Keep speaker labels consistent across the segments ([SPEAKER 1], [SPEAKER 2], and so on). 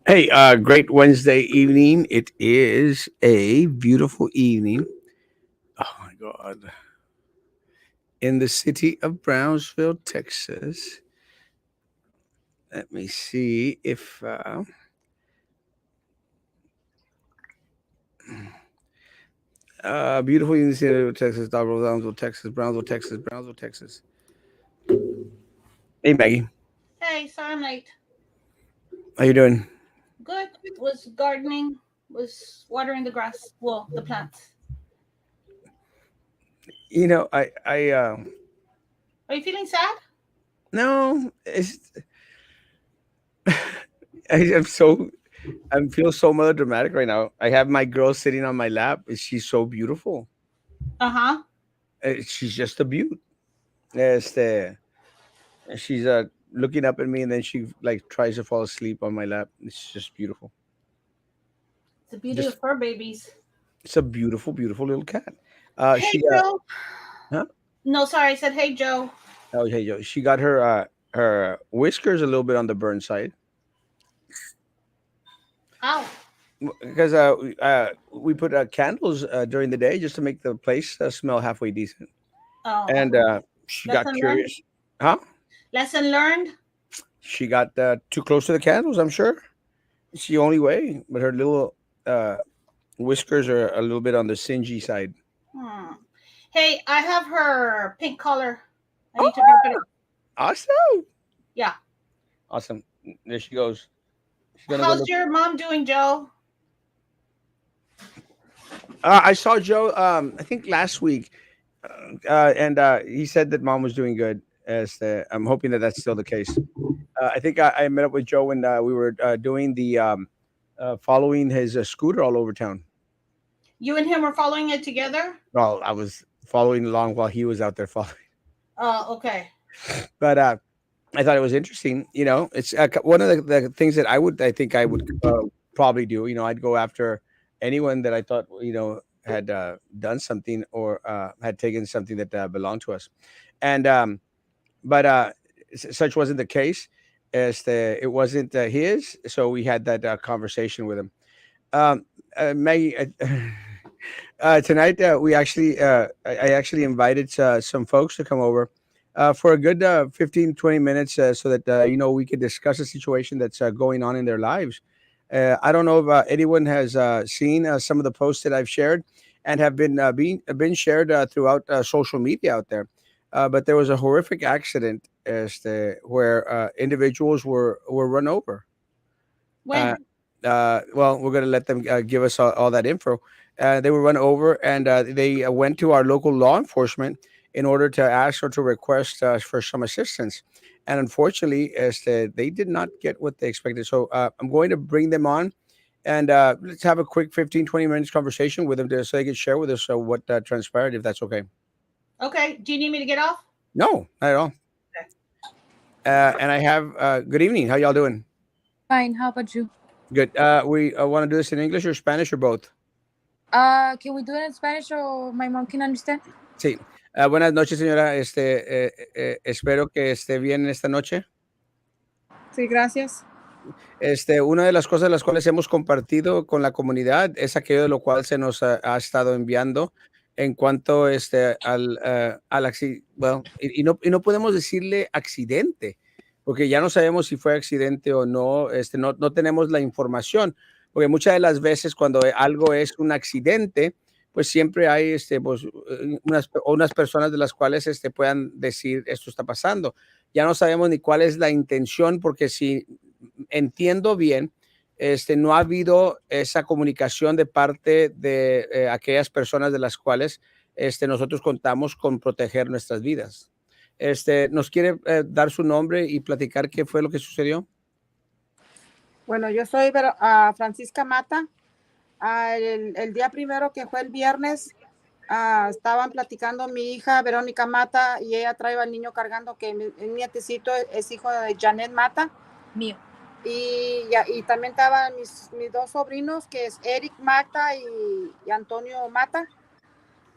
[SPEAKER 1] Hey, great Wednesday evening. It is a beautiful evening. Oh my God. In the city of Brownsville, Texas. Let me see if. Beautiful evening in the city of Texas, Brownsville, Texas, Brownsville, Texas, Brownsville, Texas. Hey, Maggie.
[SPEAKER 2] Hey, sorry I'm late.
[SPEAKER 1] How you doing?
[SPEAKER 2] Good. Was gardening, was watering the grass. Well, the plants.
[SPEAKER 1] You know, I,
[SPEAKER 2] Are you feeling sad?
[SPEAKER 1] no, it's, I'm so, I feel so melodramatic right now. I have my girl sitting on my lap. She's so beautiful.
[SPEAKER 2] Uh huh.
[SPEAKER 1] She's just a beaut. Este, she's looking up at me and then she like tries to fall asleep on my lap. It's just beautiful.
[SPEAKER 2] It's the beauty
[SPEAKER 1] Just
[SPEAKER 2] of fur babies.
[SPEAKER 1] it's a beautiful, beautiful little cat.
[SPEAKER 2] Hey,
[SPEAKER 1] She
[SPEAKER 2] Joe.
[SPEAKER 1] huh?
[SPEAKER 2] No, sorry. I said, hey, Joe.
[SPEAKER 1] Oh hey yo, she got her whiskers a little bit on the burn side
[SPEAKER 2] Ow.
[SPEAKER 1] because we put candles during the day just to make the place smell halfway decent.
[SPEAKER 2] Oh,
[SPEAKER 1] And
[SPEAKER 2] okay.
[SPEAKER 1] she got
[SPEAKER 2] Lesson learned.
[SPEAKER 1] curious, huh?
[SPEAKER 2] Lesson learned.
[SPEAKER 1] She got too close to the candles. I'm sure it's the only way, but her little uh, whiskers are a little bit on the singy side.
[SPEAKER 2] Hmm. Hey, I have her pink collar. I
[SPEAKER 1] Oh,
[SPEAKER 2] need to drop it off.
[SPEAKER 1] awesome!
[SPEAKER 2] Yeah.
[SPEAKER 1] Awesome. There she goes. She's gonna go
[SPEAKER 2] How's
[SPEAKER 1] look.
[SPEAKER 2] your mom doing, Joe?
[SPEAKER 1] I saw Joe. I think last week, and he said that mom was doing good. I'm hoping that that's still the case. I think I met up with Joe when we were doing the following his scooter all over town.
[SPEAKER 2] You and him are following it together?
[SPEAKER 1] Well, I was following along while he was out there following.
[SPEAKER 2] Okay.
[SPEAKER 1] But I thought it was interesting. You know, it's one of the things that I think I would probably do. You know, I'd go after anyone that I thought had done something or had taken something that belonged to us, and but such wasn't the case. It wasn't his, so we had that conversation with him. Maggie, tonight we actually I actually invited some folks to come over for a good 15 20 minutes so that we could discuss a situation that's going on in their lives. I don't know if anyone has seen some of the posts that I've shared and have been shared throughout social media out there. But there was a horrific accident where individuals were run over. uh,
[SPEAKER 2] When?
[SPEAKER 1] well, we're going to let them give us all that info. They were run over, and they went to our local law enforcement in order to ask or to request for some assistance. And unfortunately, they did not get what they expected. So I'm going to bring them on, and let's have a quick 15 20 minutes conversation with them so they can share with us what transpired, if that's okay.
[SPEAKER 2] Okay. Do you need me to get off?
[SPEAKER 1] No, not at all.
[SPEAKER 2] Okay.
[SPEAKER 1] And I have good evening. How y'all doing?
[SPEAKER 3] Fine. How about you?
[SPEAKER 1] Good. We want to do this in English or Spanish or both?
[SPEAKER 3] Can we do it in Spanish so my mom can understand?
[SPEAKER 1] Sí. Buenas noches, señora. Espero que esté bien esta noche.
[SPEAKER 3] Sí, gracias.
[SPEAKER 1] Una de las cosas las cuales hemos compartido con la comunidad es aquello de lo cual se nos ha estado enviando en cuanto al accidente. Bueno, y no podemos decirle accidente, porque ya no sabemos si fue accidente o no. No tenemos la información, porque muchas de las veces cuando algo es un accidente, pues siempre hay pues, unas personas de las cuales puedan decir esto está pasando. Ya no sabemos ni cuál es la intención, porque si entiendo bien, no ha habido esa comunicación de parte de aquellas personas de las cuales nosotros contamos con proteger nuestras vidas. ¿Nos quiere dar su nombre y platicar qué fue lo que sucedió?
[SPEAKER 4] Bueno, yo soy Francisca Mata. El día primero, que fue el viernes, estaban platicando mi hija Verónica Mata, y ella trae al niño cargando, que mi nietecito es hijo de Janet Mata.
[SPEAKER 3] Mío.
[SPEAKER 4] Y también estaban mis dos sobrinos, que es Eric Mata y Antonio Mata.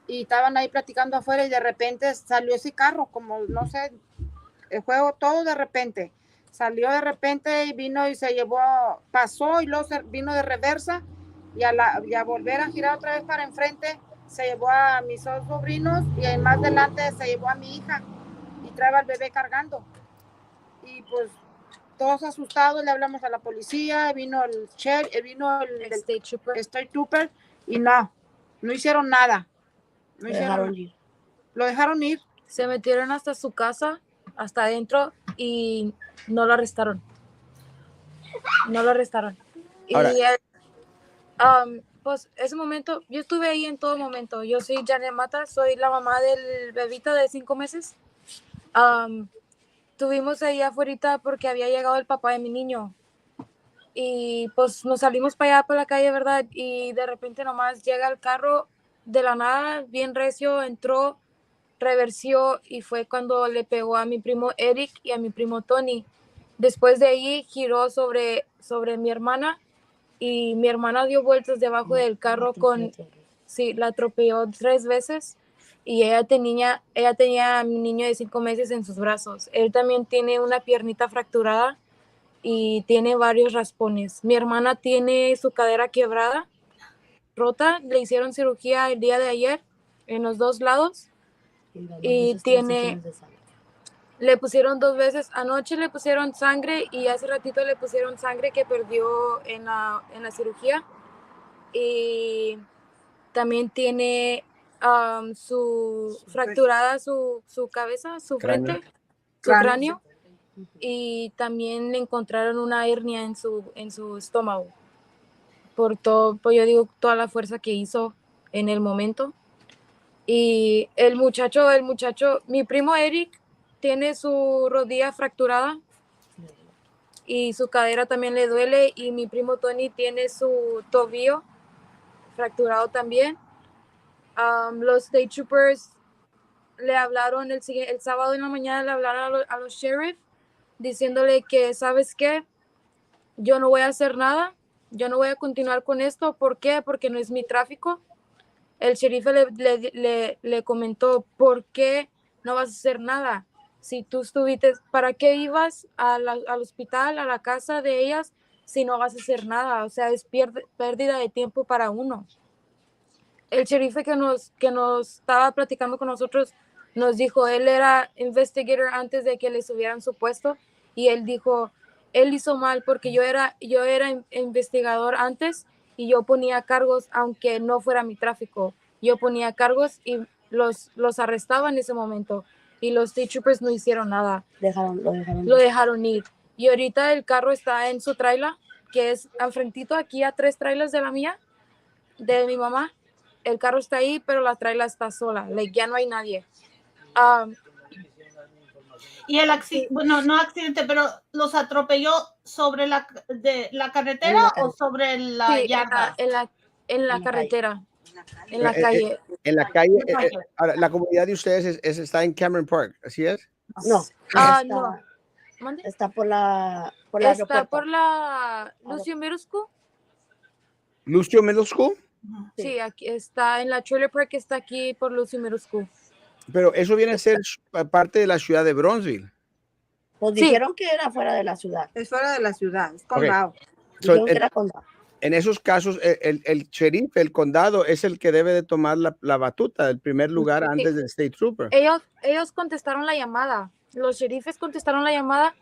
[SPEAKER 4] Y estaban ahí platicando afuera, y de repente salió ese carro, como no sé, el juego todo de repente. salió de repente y vino y se llevó, pasó y luego vino de reversa y a volver a girar otra vez para enfrente, se llevó a mis dos sobrinos y más adelante se llevó a mi hija y traía al bebé cargando. Y pues todos asustados le hablamos a la policía, vino el State Trooper y no hicieron nada. No hicieron, lo dejaron ir.
[SPEAKER 3] Se metieron hasta su casa, hasta adentro, y no lo arrestaron. No lo arrestaron.
[SPEAKER 1] Ahora,
[SPEAKER 3] Y pues ese momento, yo estuve ahí en todo momento. Yo soy Janet Mata, soy la mamá del bebito de 5 meses. Estuvimos ahí afuera porque había llegado el papá de mi niño. Y pues nos salimos para allá, por la calle, ¿verdad? Y de repente nomás llega el carro de la nada, bien recio, entró, reversió y fue cuando le pegó a mi primo Eric y a mi primo Tony. Después de ahí giró sobre mi hermana y mi hermana dio vueltas debajo del carro sí, la atropelló 3 veces y ella tenía a mi niño de 5 meses en sus brazos. Él también tiene una piernita fracturada y tiene varios raspones. Mi hermana tiene su cadera quebrada, rota, le hicieron cirugía el día de ayer en los 2 lados y le pusieron 2 veces, anoche le pusieron sangre y hace ratito le pusieron sangre que perdió en la cirugía y también tiene su fracturada su cabeza, su frente, su cráneo y también le encontraron una hernia en su estómago por todo, pues yo digo toda la fuerza que hizo en el momento. Y el muchacho, mi primo Eric tiene su rodilla fracturada y su cadera también le duele y mi primo Tony tiene su tobillo fracturado también. Los State Troopers le hablaron el sábado en la mañana, le hablaron a los sheriff diciéndole que, ¿sabes qué? Yo no voy a hacer nada, yo no voy a continuar con esto. ¿Por qué? Porque no es mi tráfico. El sheriff le comentó, ¿por qué no vas a hacer nada? Si tú estuviste, ¿para qué ibas al hospital, a la casa de ellas, si no vas a hacer nada? O sea, es pérdida de tiempo para uno. El sheriff que nos estaba platicando con nosotros nos dijo, él era investigator antes de que le subieran su puesto y él dijo, él hizo mal porque yo era investigador antes y yo ponía cargos aunque no fuera mi tráfico. Yo ponía cargos y los arrestaba en ese momento y los state troopers no hicieron nada. Lo dejaron ir. Y ahorita el carro está en su trailer, que es enfrentito aquí a 3 trailers de la mía, de mi mamá. El carro está ahí, pero la trailer está sola. Ya no hay nadie.
[SPEAKER 2] Y el accidente, bueno, no accidente, pero los atropelló sobre la carretera o sobre la yarda.
[SPEAKER 3] En la carretera. En la calle.
[SPEAKER 1] En la calle. Ahora, la comunidad de ustedes está en Cameron Park, ¿así es?
[SPEAKER 5] No.
[SPEAKER 3] No.
[SPEAKER 5] Está por la
[SPEAKER 3] está
[SPEAKER 5] aeropuerto.
[SPEAKER 3] por la Lucio Middle School.
[SPEAKER 1] ¿Lucio Middle School?
[SPEAKER 3] Sí, aquí está en la Trailer Park, que está aquí por Lucio Middle School.
[SPEAKER 1] Pero eso viene a ser parte de la ciudad de Bronzeville.
[SPEAKER 5] Pues dijeron que era fuera de la ciudad.
[SPEAKER 4] Es fuera de la ciudad, es condado.
[SPEAKER 5] Dijeron que era condado.
[SPEAKER 1] En esos casos, el sheriff, el condado, es el que debe de tomar la batuta, el primer lugar antes del State Trooper.
[SPEAKER 3] Ellos contestaron la llamada. Los sheriffes contestaron la llamada,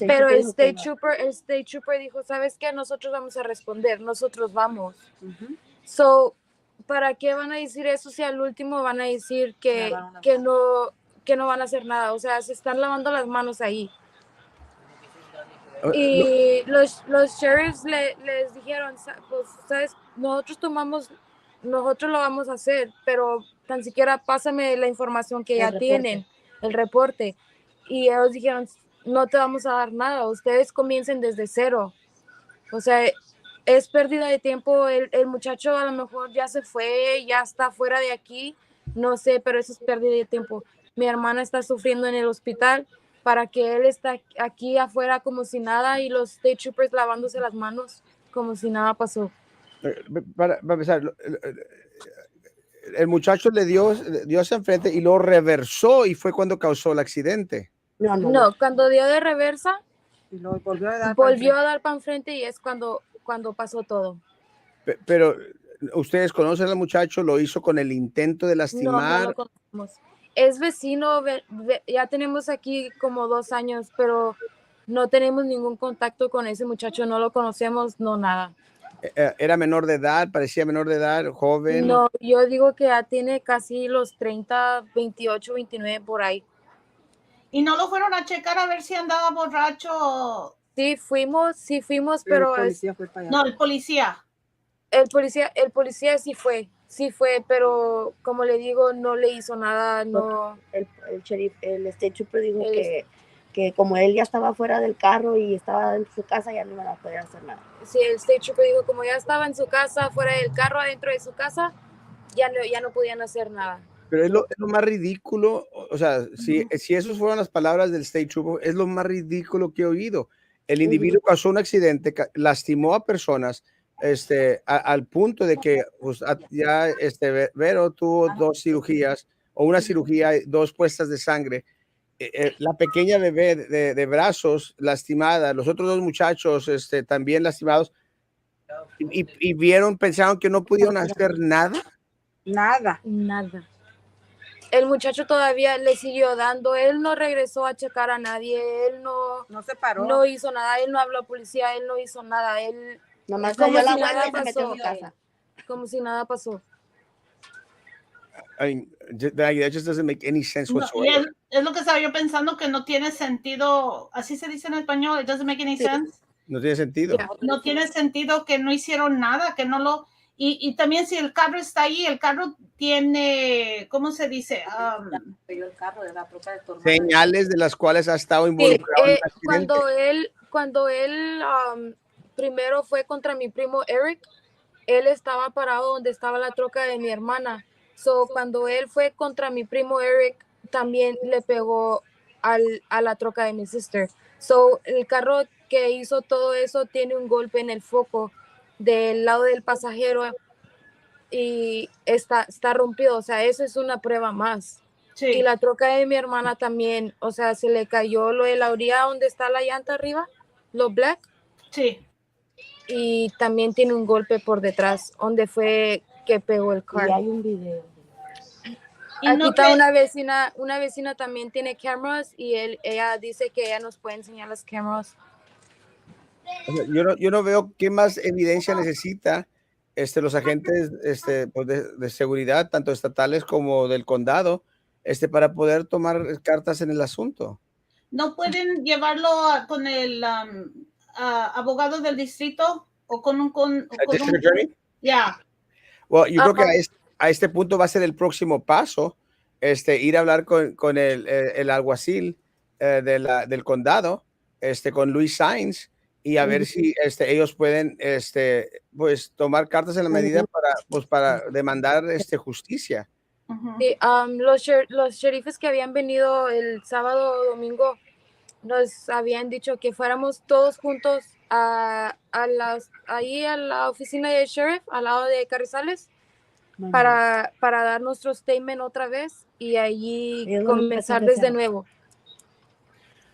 [SPEAKER 3] pero el State Trooper dijo, ¿sabes qué? Nosotros vamos a responder, nosotros vamos. So, ¿para qué van a decir eso si al último van a decir que no van a hacer nada? O sea, se están lavando las manos ahí. Y los sheriffs les dijeron, pues, ¿sabes? Nosotros lo vamos a hacer, pero tan siquiera pásame la información que ya tienen, el reporte. Y ellos dijeron, no te vamos a dar nada, ustedes comiencen desde cero. O sea, es pérdida de tiempo. El muchacho a lo mejor ya se fue, ya está fuera de aquí, no sé, pero eso es pérdida de tiempo. Mi hermana está sufriendo en el hospital para que él está aquí afuera como si nada y los state troopers lavándose las manos como si nada pasó.
[SPEAKER 1] Para empezar, el muchacho le dio hacia enfrente y luego reversó y fue cuando causó el accidente.
[SPEAKER 3] No, cuando dio de reversa,
[SPEAKER 4] Y luego volvió a dar
[SPEAKER 3] Volvió a dar para enfrente y es cuando pasó todo.
[SPEAKER 1] Pero ustedes conocen al muchacho, lo hizo con el intento de
[SPEAKER 3] No
[SPEAKER 1] lastimar.
[SPEAKER 3] lo conocemos. Es vecino, ya tenemos aquí como 2 años, pero no tenemos ningún contacto con ese muchacho, no lo conocemos, no nada.
[SPEAKER 1] Era menor de edad, parecía menor de edad, joven.
[SPEAKER 3] No, yo digo que ya tiene casi los 30, 28, 29 por ahí.
[SPEAKER 2] ¿Y no lo fueron a checar a ver si andaba borracho?
[SPEAKER 3] Sí fuimos, pero
[SPEAKER 4] el policía fue para allá.
[SPEAKER 2] No, el policía.
[SPEAKER 3] el policía sí fue, pero como le digo, no le hizo nada, no.
[SPEAKER 5] El sheriff, el state trooper dijo que como él ya estaba fuera del carro y estaba en su casa, ya no iban a poder hacer nada.
[SPEAKER 3] Sí, el state trooper dijo como ya estaba en su casa, fuera del carro, adentro de su casa, ya no podían hacer nada.
[SPEAKER 1] Pero es lo más ridículo, o sea, si esas fueron las palabras del State Trooper, es lo más ridículo que he oído. El individuo causó un accidente, lastimó a personas, al punto de que pues, ya Vero tuvo 2 cirugías, o una cirugía, 2 puestas de sangre. La pequeña bebé de brazos lastimada, los otros 2 muchachos también lastimados, y pensaron que no pudieron hacer nada.
[SPEAKER 4] Nada.
[SPEAKER 3] El muchacho todavía le siguió dando, él no regresó a checar a nadie, él no
[SPEAKER 4] se paró.
[SPEAKER 3] No hizo nada, él no habló a policía, él no hizo nada, él
[SPEAKER 5] nomás
[SPEAKER 3] como
[SPEAKER 5] dio la
[SPEAKER 3] si
[SPEAKER 5] vuelta
[SPEAKER 3] nada
[SPEAKER 5] y se metió en
[SPEAKER 3] pasó,
[SPEAKER 5] su casa.
[SPEAKER 3] como si nada pasó.
[SPEAKER 1] I mean, that just doesn't make any sense
[SPEAKER 2] No,
[SPEAKER 1] whatsoever.
[SPEAKER 2] y es lo que estaba yo pensando, que no tiene sentido, así se dice en español, it doesn't make any sense.
[SPEAKER 1] No tiene sentido.
[SPEAKER 2] No tiene sentido que no hicieron nada, que no lo... Y también si el carro está ahí, el carro tiene, ¿cómo se dice?
[SPEAKER 1] Señales de las cuales ha estado involucrado en el accidente.
[SPEAKER 3] Cuando él primero fue contra mi primo Eric, él estaba parado donde estaba la troca de mi hermana. So, cuando él fue contra mi primo Eric, también le pegó a la troca de mi sister. So, el carro que hizo todo eso tiene un golpe en el foco del lado del pasajero y está rompido. O sea, eso es una prueba más.
[SPEAKER 2] Sí.
[SPEAKER 3] Y la troca de mi hermana también, o sea, se le cayó lo de la orilla donde está la llanta arriba, lo black.
[SPEAKER 2] Sí.
[SPEAKER 3] Y también tiene un golpe por detrás, donde fue que pegó el carro.
[SPEAKER 5] Y hay un video.
[SPEAKER 3] Aquí está una vecina también tiene cámaras y ella dice que ella nos puede enseñar las cámaras.
[SPEAKER 1] O sea, yo no veo qué más evidencia necesita los agentes pues de seguridad, tanto estatales como del condado, para poder tomar cartas en el asunto.
[SPEAKER 2] ¿No pueden llevarlo con el abogado del distrito o con un
[SPEAKER 1] Yeah. Well, yo creo que a este punto va a ser el próximo paso, ir a hablar con el alguacil del condado, con Luis Sainz, y a ver si ellos pueden pues tomar cartas en la medida para demandar justicia.
[SPEAKER 3] Sí, los sheriffes que habían venido el sábado o domingo nos habían dicho que fuéramos todos juntos ahí a la oficina del sheriff al lado de Carrizales para dar nuestro statement otra vez y allí comenzar desde nuevo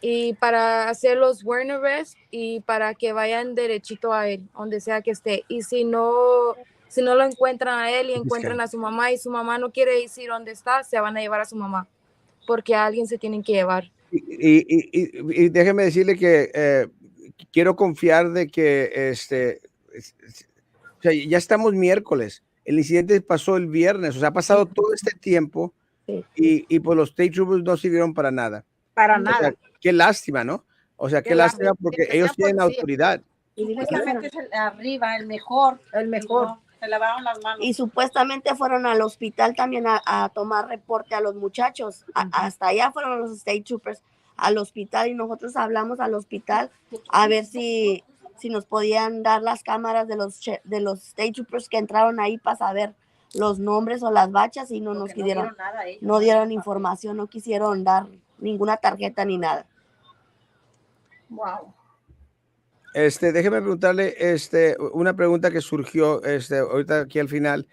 [SPEAKER 3] y para hacer los warrant arrest y para que vayan derechito a él donde sea que esté, y si no lo encuentran a él y encuentran a su mamá y su mamá no quiere decir dónde está, se van a llevar a su mamá porque a alguien se tienen que llevar.
[SPEAKER 1] Y déjeme decirle que quiero confiar de que o sea, ya estamos miércoles, el incidente pasó el viernes, o sea, ha pasado todo este tiempo y pues los state troopers no sirvieron para nada.
[SPEAKER 4] Para nada.
[SPEAKER 1] Sea, qué lástima, ¿no? O sea, qué lástima porque ellos tienen autoridad.
[SPEAKER 4] Y supuestamente es arriba, el mejor. Se lavaron las manos.
[SPEAKER 5] Y supuestamente fueron al hospital también a tomar reporte a los muchachos. Hasta allá fueron los state troopers al hospital y nosotros hablamos al hospital a ver si nos podían dar las cámaras de los state troopers que entraron ahí para saber los nombres o las bachas y no nos pidieron, no dieron información, no quisieron dar ninguna tarjeta ni nada.
[SPEAKER 2] Wow.
[SPEAKER 1] Déjeme preguntarle una pregunta que surgió ahorita aquí al final.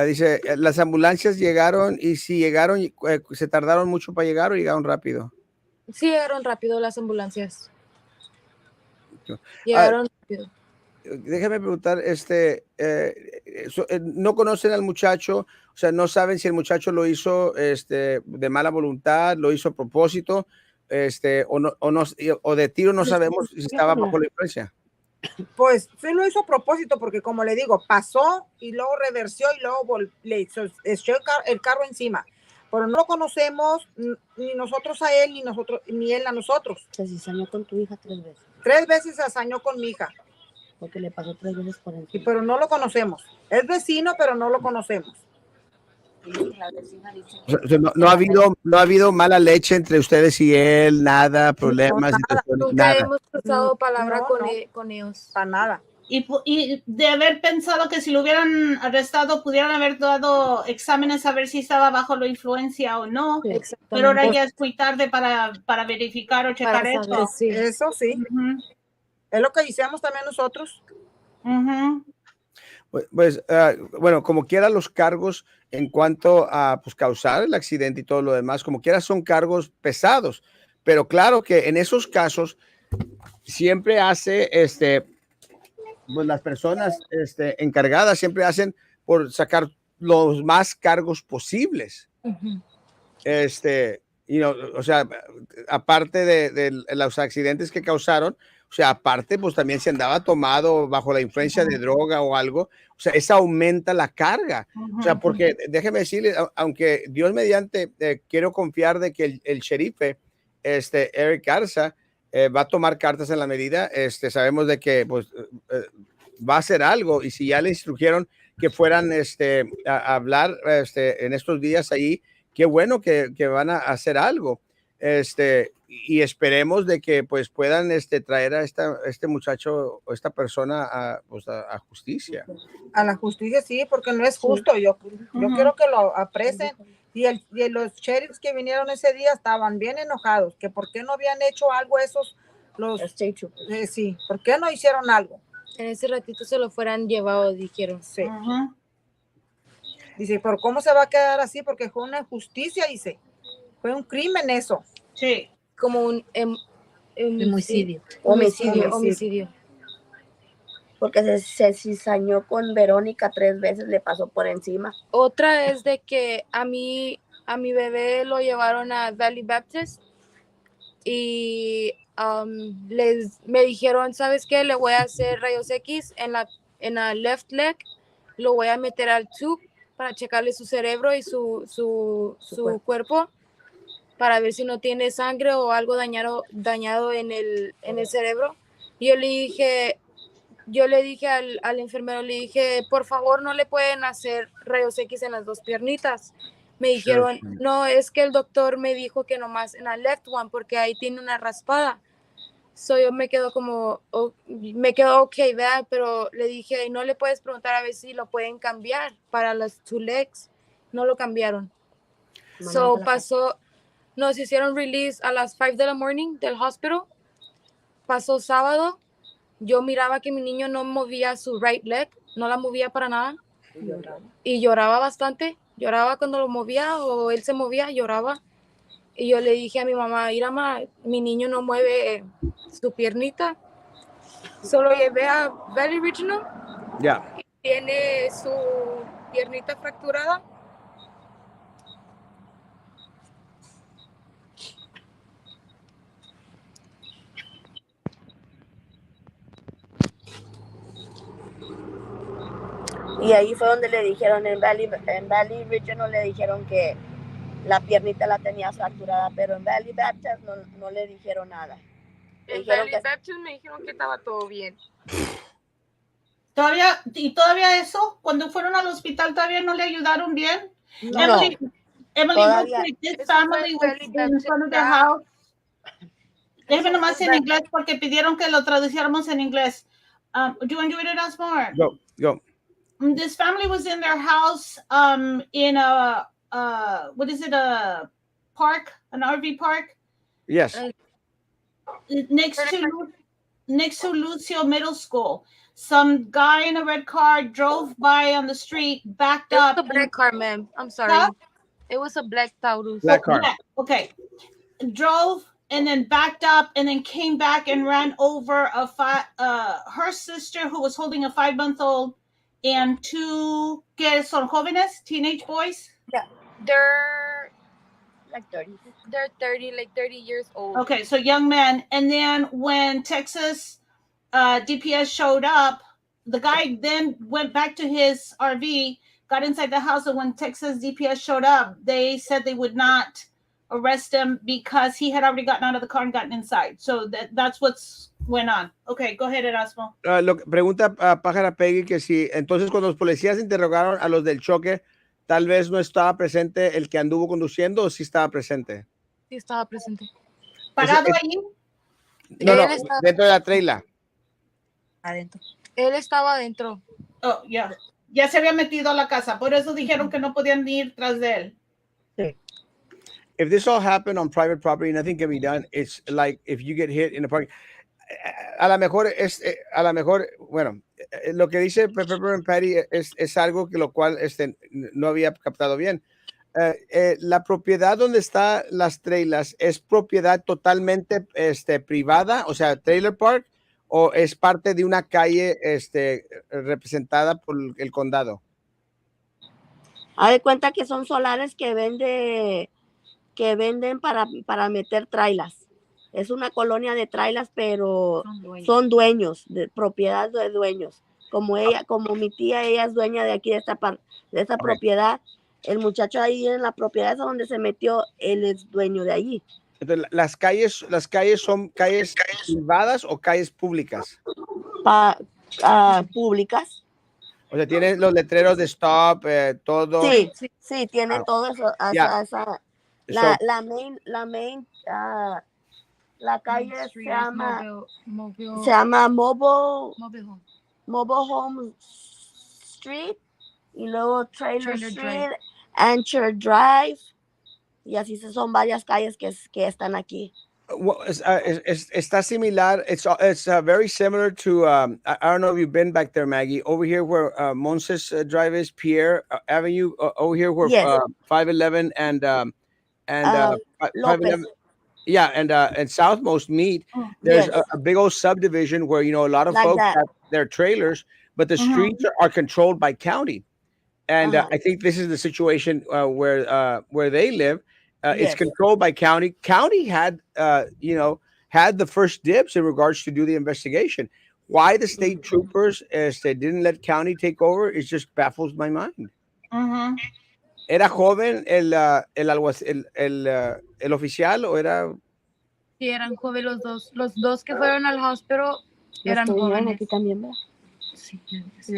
[SPEAKER 1] Dice, ¿las ambulancias llegaron y si llegaron, se tardaron mucho para llegar o llegaron rápido?
[SPEAKER 3] Sí, llegaron rápido las ambulancias. Llegaron rápido.
[SPEAKER 1] Déjame preguntar, ¿no conocen al muchacho? O sea, ¿no saben si el muchacho lo hizo de mala voluntad, lo hizo a propósito, o de tiro no sabemos si estaba bajo la influencia?
[SPEAKER 4] Pues sí lo hizo a propósito, porque como le digo, pasó y luego reversió y luego le echó el carro encima. Pero no lo conocemos, ni nosotros a él, ni él a nosotros.
[SPEAKER 5] Se cizañó con tu hija 3 veces.
[SPEAKER 4] 3 veces se hazañó con mi hija.
[SPEAKER 5] Porque le pasó 3 veces por encima.
[SPEAKER 4] Pero no lo conocemos. Es vecino, pero no lo conocemos.
[SPEAKER 1] O sea, no ha habido mala leche entre ustedes y él, nada, problemas,
[SPEAKER 4] nada.
[SPEAKER 3] Nunca
[SPEAKER 1] nada.
[SPEAKER 3] hemos cruzado palabra
[SPEAKER 4] No,
[SPEAKER 3] con ellos.
[SPEAKER 4] Para nada.
[SPEAKER 2] Y de haber pensado que si lo hubieran arrestado pudieran haber dado exámenes a ver si estaba bajo la influencia o no, pero ahora ya es muy tarde para verificar o checar
[SPEAKER 3] Para
[SPEAKER 2] eso.
[SPEAKER 3] saber, sí.
[SPEAKER 4] Eso sí.
[SPEAKER 2] Ujú.
[SPEAKER 4] Es lo que hicimos también nosotros.
[SPEAKER 2] Ujú.
[SPEAKER 1] Pues, bueno, como quiera los cargos en cuanto a pues, causar el accidente y todo lo demás, como quiera son cargos pesados, pero claro que en esos casos siempre hace, pues las personas encargadas siempre hacen por sacar los más cargos posibles.
[SPEAKER 3] Ujú.
[SPEAKER 1] O sea, aparte de los accidentes que causaron, o sea, aparte, pues también se andaba tomado bajo la influencia de droga o algo, o sea, eso aumenta la carga. O sea, porque déjeme decirle, aunque Dios mediante, quiero confiar de que el sheriff, Eric Garza, va a tomar cartas en la medida, sabemos de que, pues, va a hacer algo, y si ya le instruyeron que fueran a hablar en estos días ahí, qué bueno que van a hacer algo. Y esperemos de que pues puedan traer a este muchacho o esta persona pues, a justicia.
[SPEAKER 4] A la justicia sí, porque no es justo. Yo quiero que lo apresen. Y los sheriffs que vinieron ese día estaban bien enojados, que por qué no habían hecho algo los
[SPEAKER 5] State troopers.
[SPEAKER 4] sí, ¿por qué no hicieron algo?
[SPEAKER 3] En ese ratito se lo fueran llevado, dijeron.
[SPEAKER 4] Sí. Dice, ¿por cómo se va a quedar así? Porque fue una injusticia, dice. Fue un crimen eso.
[SPEAKER 2] Sí.
[SPEAKER 3] Como un
[SPEAKER 5] Homicidio.
[SPEAKER 3] Homicidio.
[SPEAKER 5] Porque se cizañó con Verónica 3 veces, le pasó por encima.
[SPEAKER 3] Otra es de que a mi bebé lo llevaron a Valley Baptist y me dijeron, ¿sabes qué? Le voy a hacer rayos X en la left leg, lo voy a meter al tube para checarle su cerebro y su cuerpo para ver si no tiene sangre o algo dañado en el cerebro. Y yo le dije al enfermero, le dije, por favor, no le pueden hacer rayos X en las 2 piernitas. Me dijeron, no, es que el doctor me dijo que nomás en la left one, porque ahí tiene una raspada. So yo me quedo ok, ¿verdad? Pero le dije, no le puedes preguntar a ver si lo pueden cambiar para las 2 legs. No lo cambiaron. So pasó, nos hicieron release a las 5 de la morning del hospital. Pasó sábado. Yo miraba que mi niño no movía su right leg, no la movía para nada. Y lloraba bastante. Lloraba cuando lo movía o él se movía, lloraba. Y yo le dije a mi mamá, mira, mamá, mi niño no mueve su piernita. Solo llevé a Valley Regional.
[SPEAKER 1] Ya.
[SPEAKER 3] Tiene su piernita fracturada.
[SPEAKER 5] Y ahí fue donde le dijeron, en Valley Regional le dijeron que la piernita la tenía fracturada, pero en Valley Baptist no le dijeron nada.
[SPEAKER 3] En Valley Baptist me dijeron que estaba todo bien.
[SPEAKER 2] Todavía eso, cuando fueron al hospital, todavía no le ayudaron bien.
[SPEAKER 5] No.
[SPEAKER 2] Emily was like, this family was in front of their house. Déjeme nomás en inglés porque pidieron que lo traduciéramos en inglés. Do you want to do it, Erasmo?
[SPEAKER 1] Go.
[SPEAKER 2] This family was in their house in a what is it, a park, an RV park?
[SPEAKER 1] Yes.
[SPEAKER 2] Next to Lucio Middle School. Some guy in a red car drove by on the street, backed up.
[SPEAKER 3] It was a black car, ma'am. I'm sorry. Huh? It was a black Taurus.
[SPEAKER 1] Black car.
[SPEAKER 2] Yeah, okay. Drove and then backed up and then came back and ran over her sister who was holding a 5-month-old and two que son jóvenes, teenage boys.
[SPEAKER 3] Yeah, they're like 30. They're 30, like 30 years old.
[SPEAKER 2] Okay, so young men. And then when Texas DPS showed up, the guy then went back to his RV, got inside the house, and when Texas DPS showed up, they said they would not arrest him because he had already gotten out of the car and gotten inside. So that's what's went on. Okay, go ahead, Erasmo.
[SPEAKER 1] Pregunta a Pájara Peggy que si entonces cuando los policías interrogaron a los del choque, tal vez no estaba presente el que anduvo conduciendo o sí estaba presente.
[SPEAKER 3] Sí estaba presente.
[SPEAKER 2] ¿Parado allí?
[SPEAKER 1] No, dentro de la trailer.
[SPEAKER 3] Adentro. Él estaba adentro.
[SPEAKER 2] Oh, ya. Ya se había metido a la casa. Por eso dijeron que no podían ir tras de él.
[SPEAKER 1] Sí. If this all happened on private property, nothing can be done. It's like if you get hit in the parking. A lo mejor, bueno, lo que dice Pepper and Patty es algo que lo cual no había captado bien. La propiedad donde están las trailers es propiedad totalmente privada, o sea, trailer park, o es parte de una calle representada por el condado.
[SPEAKER 5] Haz de cuenta que son solares que venden para meter trailers. Es una colonia de trailers, pero son dueños, de propiedad de dueños. Como mi tía, ella es dueña de aquí, de esta propiedad. El muchacho ahí en la propiedad es donde se metió, él es dueño de allí.
[SPEAKER 1] Entonces, ¿las calles son calles privadas o calles públicas?
[SPEAKER 5] Públicas.
[SPEAKER 1] O sea, tiene los letreros de stop, todo.
[SPEAKER 5] Sí, tiene todo eso. La calle se llama Mobile Home Street, y luego Trailer Street, Anchor Drive, y así son varias calles que están aquí.
[SPEAKER 1] Está similar. It's very similar to, I don't know if you've been back there, Maggie, over here where Monses Drive is, Pierre Avenue, over here where 511 and 511. Yeah, and Southmost meet. There's a big old subdivision where, a lot of folks have their trailers, but the streets are controlled by county. And I think this is the situation where they live. It's controlled by county. County had, had the first dibs in regards to do the investigation. Why the state troopers didn't let county take over, it just baffles my mind. ¿Era joven el oficial o era?
[SPEAKER 3] Sí, eran jóvenes los dos. Los dos que fueron al hospital eran jóvenes.
[SPEAKER 5] Aquí también, ¿verdad?
[SPEAKER 4] Sí,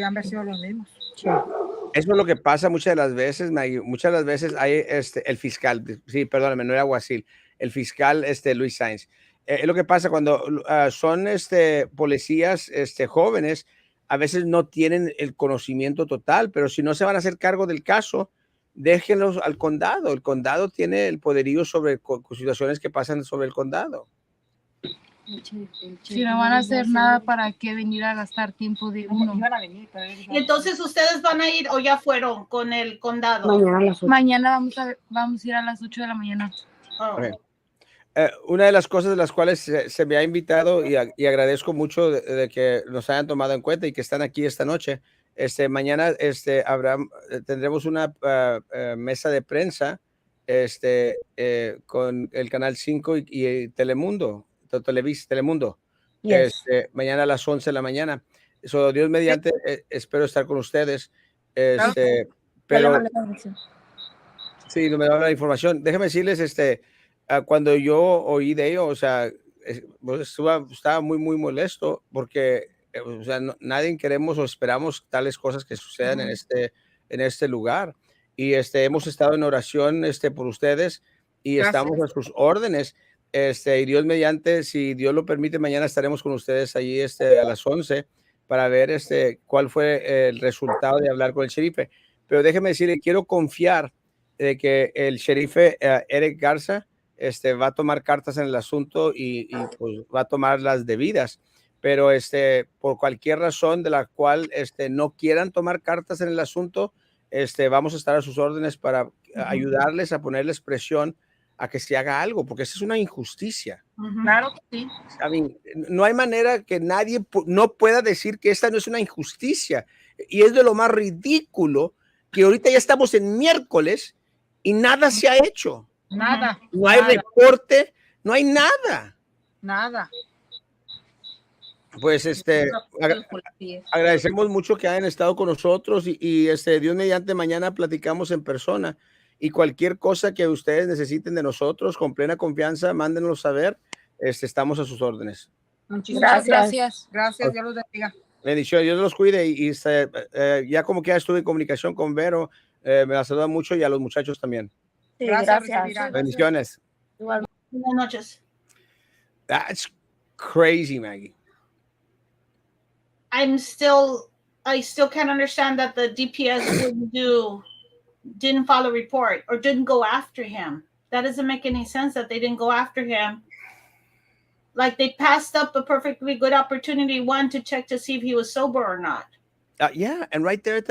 [SPEAKER 4] han sido los mismos.
[SPEAKER 5] Sí.
[SPEAKER 1] Eso es lo que pasa muchas de las veces, Maggie. Muchas de las veces hay el fiscal, sí, perdóname, no era alguacil, el fiscal Luis Sainz. Es lo que pasa cuando son policías jóvenes, a veces no tienen el conocimiento total, pero si no se van a hacer cargo del caso, déjenlos al condado. El condado tiene el poderío sobre situaciones que pasan sobre el condado.
[SPEAKER 3] Si no van a hacer nada, ¿para qué venir a gastar tiempo de uno?
[SPEAKER 2] Y entonces ustedes van a ir o ya fueron con el condado.
[SPEAKER 3] Mañana vamos a ir a las 8 de la mañana.
[SPEAKER 1] Okay. Una de las cosas de las cuales se me ha invitado y agradezco mucho de que nos hayan tomado en cuenta y que están aquí esta noche. Mañana tendremos una mesa de prensa con el Canal 5 y Telemundo. Telemundo. Mañana a las 11 de la mañana. Dios mediante, espero estar con ustedes. Pero sí, no me da la información. Déjenme decirles, cuando yo oí de ello, o sea, estaba muy, muy molesto porque, o sea, nadie queremos o esperamos tales cosas que sucedan en este lugar. Y hemos estado en oración por ustedes y estamos a sus órdenes. Y Dios mediante, si Dios lo permite, mañana estaremos con ustedes allí a las 11 para ver cuál fue el resultado de hablar con el sherife. Pero déjeme decirle, quiero confiar de que el sherife Eric Garza va a tomar cartas en el asunto y pues va a tomar las debidas. Pero por cualquier razón de la cual no quieran tomar cartas en el asunto, vamos a estar a sus órdenes para ayudarles a ponerles presión a que se haga algo, porque esa es una injusticia.
[SPEAKER 2] Claro que sí.
[SPEAKER 1] I mean, no hay manera que nadie no pueda decir que esta no es una injusticia. Y es de lo más ridículo que ahorita ya estamos en miércoles y nada se ha hecho.
[SPEAKER 2] Nada.
[SPEAKER 1] No hay reporte, no hay nada.
[SPEAKER 2] Nada.
[SPEAKER 1] Pues agradecemos mucho que hayan estado con nosotros y Dios mediante mañana platicamos en persona y cualquier cosa que ustedes necesiten de nosotros con plena confianza, mándenoslo saber. Estamos a sus órdenes.
[SPEAKER 2] Muchísimas
[SPEAKER 3] Gracias.
[SPEAKER 2] gracias. Dios los bendiga.
[SPEAKER 1] Bendiciones, Dios los cuide y ya como que ya estuve en comunicación con Vero, me la saluda mucho y a los muchachos también.
[SPEAKER 5] Sí,
[SPEAKER 2] Gracias.
[SPEAKER 1] Bendiciones.
[SPEAKER 2] Buenas noches.
[SPEAKER 1] That's crazy, Maggie.
[SPEAKER 2] I still can't understand that the DPS didn't file a report or didn't go after him. That doesn't make any sense that they didn't go after him. Like they passed up a perfectly good opportunity, one, to check to see if he was sober or not.
[SPEAKER 1] Yeah, and right there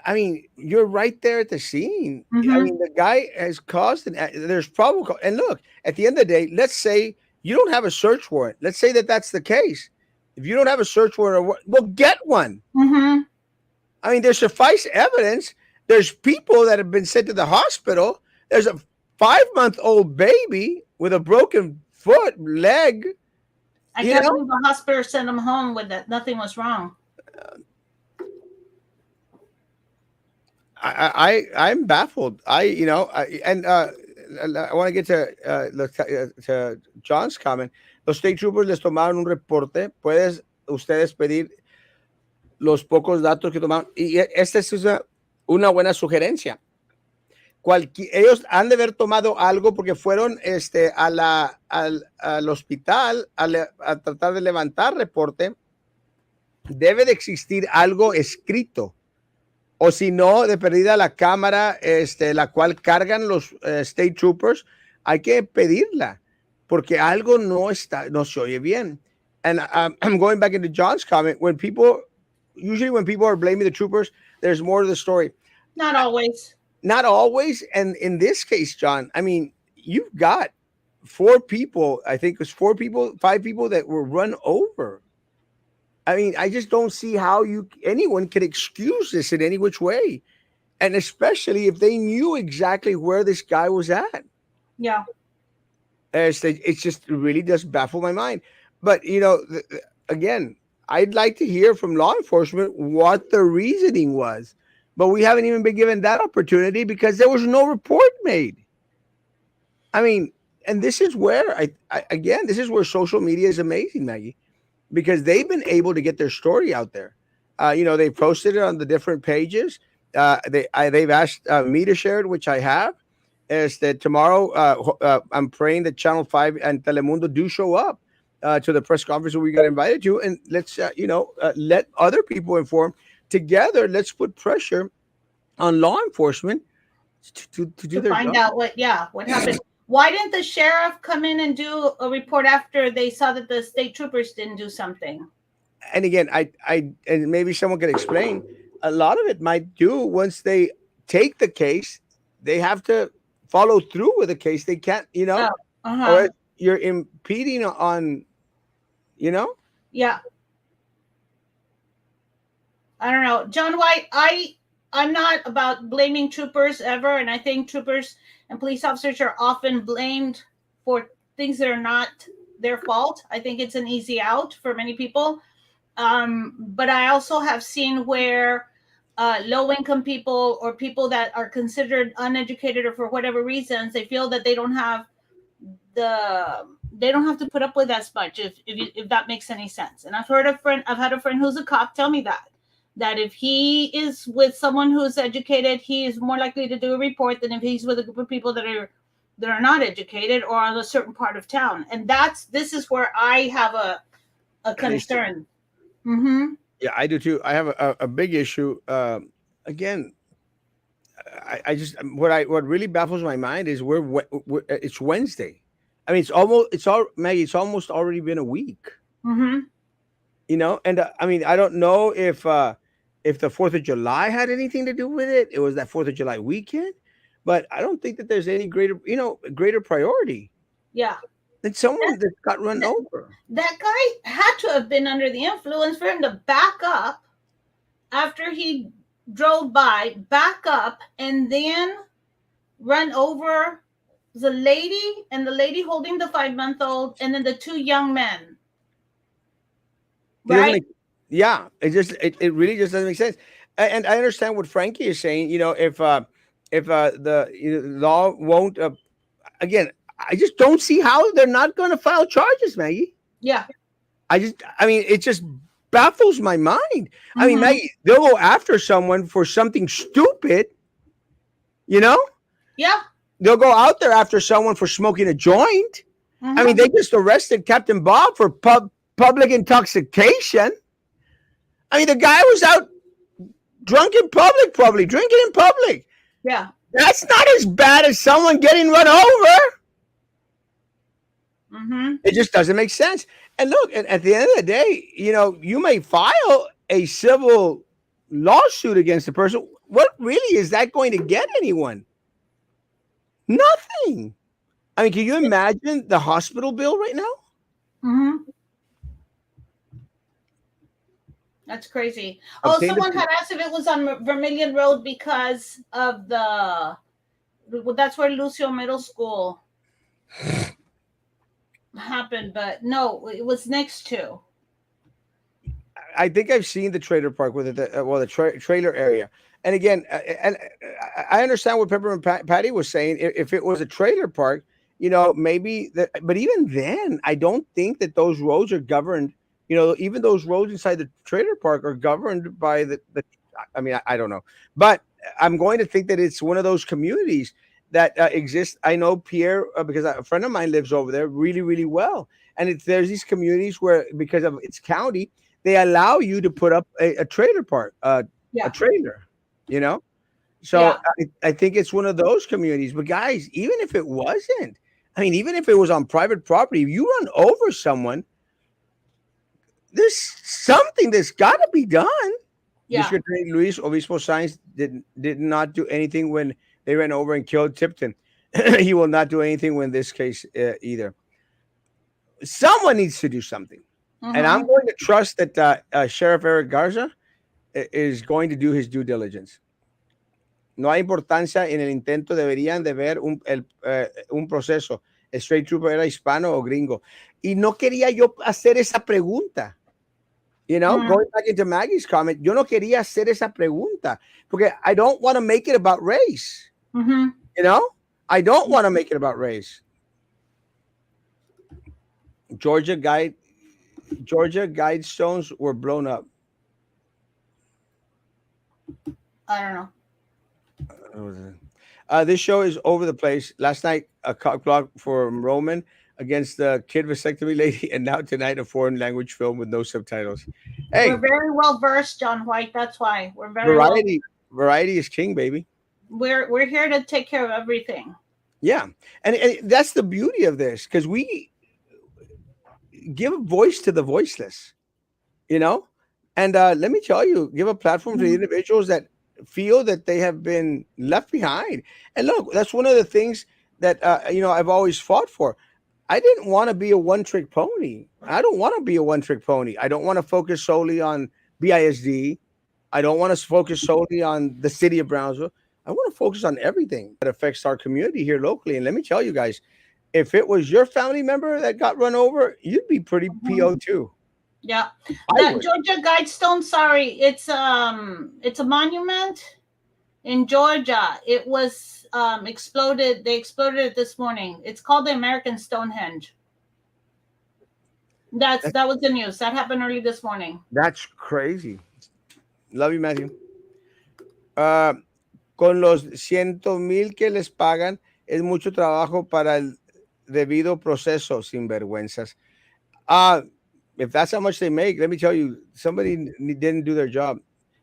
[SPEAKER 1] I mean, you're right there at the scene. I mean, the guy has caused there's probable cause. And look, at the end of the day, let's say you don't have a search warrant. Let's say that that's the case. If you don't have a search warrant, well, get one. I mean, there's suffice evidence. There's people that have been sent to the hospital. There's a 5-month-old baby with a broken leg.
[SPEAKER 2] I can't believe the hospital sent him home with that. Nothing was wrong.
[SPEAKER 1] I'm baffled. I want to get to John's comment. Los state troopers les tomaron un reporte. Puedes ustedes pedir los pocos datos que tomaron. Y esta es una buena sugerencia. Ellos han de haber tomado algo porque fueron al hospital a tratar de levantar reporte. Debe de existir algo escrito. O si no, de perdida la cámara, la cual cargan los state troopers, hay que pedirla, porque algo no se oye bien. And I'm going back into John's comment. Usually when people are blaming the troopers, there's more to the story.
[SPEAKER 2] Not always.
[SPEAKER 1] Not always. And in this case, John, I mean, you've got 4 people, I think it was 5 people that were run over. I mean, I just don't see how anyone can excuse this in any which way. And especially if they knew exactly where this guy was at.
[SPEAKER 2] Yeah.
[SPEAKER 1] It just really does baffle my mind. But, again, I'd like to hear from law enforcement what the reasoning was. But we haven't even been given that opportunity because there was no report made. I mean, and this is where, this is where social media is amazing, Maggie. Because they've been able to get their story out there. They posted it on the different pages. They've asked me to share it, which I have. Tomorrow, I'm praying that Channel 5 and Telemundo do show up to the press conference that we got invited to. And let's, let other people inform. Together, let's put pressure on law enforcement to do their
[SPEAKER 2] find
[SPEAKER 1] job.
[SPEAKER 2] out what happened. Why didn't the sheriff come in and do a report after they saw that the state troopers didn't do something?
[SPEAKER 1] And again, and maybe someone could explain. A lot of it might do once they take the case, they have to follow through with the case. They can't, or you're impeding on,
[SPEAKER 2] Yeah. I don't know. John White, I'm not about blaming troopers ever, and I think troopers and police officers are often blamed for things that are not their fault. I think it's an easy out for many people. But I also have seen where low-income people or people that are considered uneducated or for whatever reasons, they feel that they don't have to put up with as much, if that makes any sense. And I've had a friend who's a cop tell me that if he is with someone who's educated, he is more likely to do a report than if he's with a group of people that are not educated or on a certain part of town. And this is where I have a concern. Mm-hmm.
[SPEAKER 1] Yeah, I do too. I have a big issue. Again, I just what really baffles my mind is it's Wednesday. I mean, Maggie, it's almost already been a week.
[SPEAKER 2] Mm-hmm.
[SPEAKER 1] And I mean, I don't know if the 4th of July had anything to do with it. It was that 4th of July weekend, but I don't think that there's any greater, greater priority
[SPEAKER 2] Yeah.
[SPEAKER 1] than someone that got run over.
[SPEAKER 2] That guy had to have been under the influence for him to back up after he drove by, back up, and then run over the lady and the lady holding the 5-month-old, and then the two young men.
[SPEAKER 1] It doesn't
[SPEAKER 2] Right?
[SPEAKER 1] make, yeah, it really just doesn't make sense. And I understand what Frankie is saying. If the law won't, again, I just don't see how they're not going to file charges, Maggie.
[SPEAKER 2] Yeah.
[SPEAKER 1] I mean, it just baffles my mind. I mean,
[SPEAKER 2] Mhm.
[SPEAKER 1] Maggie, they'll go after someone for something stupid, you know?
[SPEAKER 2] Yeah.
[SPEAKER 1] They'll go out there after someone for smoking a joint. I mean,
[SPEAKER 2] Mhm.
[SPEAKER 1] they just arrested Captain Bob for public intoxication. I mean, the guy was out drunk in public, probably drinking in public.
[SPEAKER 2] Yeah.
[SPEAKER 1] That's not as bad as someone getting run over.
[SPEAKER 2] Mhm.
[SPEAKER 1] It just doesn't make sense. And look, at the end of the day, you may file a civil lawsuit against the person. What really is that going to get anyone? Nothing. I mean, can you imagine the hospital bill right now?
[SPEAKER 2] Mhm. That's crazy. Oh,
[SPEAKER 1] Obtain
[SPEAKER 2] someone
[SPEAKER 1] the,
[SPEAKER 2] had asked if it was on Vermilion Road because of well, that's where Lucio Middle School happened, but no, it was next to.
[SPEAKER 1] I think I've seen the trailer park with the trailer area. And again, I understand what Peppermint Patty was saying. If it was a trailer park, maybe that. But even then, I don't think that those roads are governed. Even those roads inside the trailer park are governed by the. I mean, I don't know, but I'm going to think that it's one of those communities that exist. I know Pierre because a friend of mine lives over there really, really well, and there's these communities where because of its county they allow you to put up a trailer park, a
[SPEAKER 2] Yeah.
[SPEAKER 1] trailer, you know? So
[SPEAKER 2] Yeah.
[SPEAKER 1] I think it's one of those communities. But guys, even if it wasn't, I mean, even if it was on private property, if you run over someone, there's something that's got to be done.
[SPEAKER 2] Yeah.
[SPEAKER 1] District Attorney Luis Obispo Sainz did not do anything when they ran over and killed Tipton. He will not do anything when this case either. Someone needs to do something. And I'm
[SPEAKER 2] Mhm.
[SPEAKER 1] going to trust that Sheriff Eric Garza is going to do his due diligence. No hay importancia en el intento, deberían de ver un proceso. ¿El Straight Trooper era hispano o gringo? Y no quería yo hacer esa pregunta. Going back into Maggie's comment, yo no quería hacer esa pregunta porque I don't want to make it about race.
[SPEAKER 2] Mhm.
[SPEAKER 1] I don't want to make it about race. Georgia Guidestones were blown up.
[SPEAKER 2] I don't know.
[SPEAKER 1] This show is over the place. Last night, a cock block for Roman against the kid vasectomy lady, and now tonight, a foreign language film with no subtitles. Hey,
[SPEAKER 2] We're very well versed, John White. That's why we're very
[SPEAKER 1] variety is king, baby.
[SPEAKER 2] We're here to take care of everything.
[SPEAKER 1] Yeah, and that's the beauty of this because we give a voice to the voiceless. And let me tell you, give a platform to the individuals that feel that they have been left behind. And look, that's one of the things that I've always fought for. I didn't want to be a one-trick pony. I don't want to be a one-trick pony. I don't want to focus solely on BISD. I don't want to focus solely on the city of Brownsville. I want to focus on everything that affects our community here locally. And let me tell you guys, if it was your family member that got run over, you'd be pretty PO too.
[SPEAKER 2] Yeah. That Georgia Guidestone, sorry, it's a monument in Georgia. It was exploded. They exploded it this morning. It's called the American Stonehenge. That was the news. That happened early this morning.
[SPEAKER 1] That's crazy. Love you, Matthew. Con los 100,000 que les pagan, es mucho trabajo para el debido proceso, sinvergüenzas. If that's how much they make, let me tell you, somebody didn't do their job.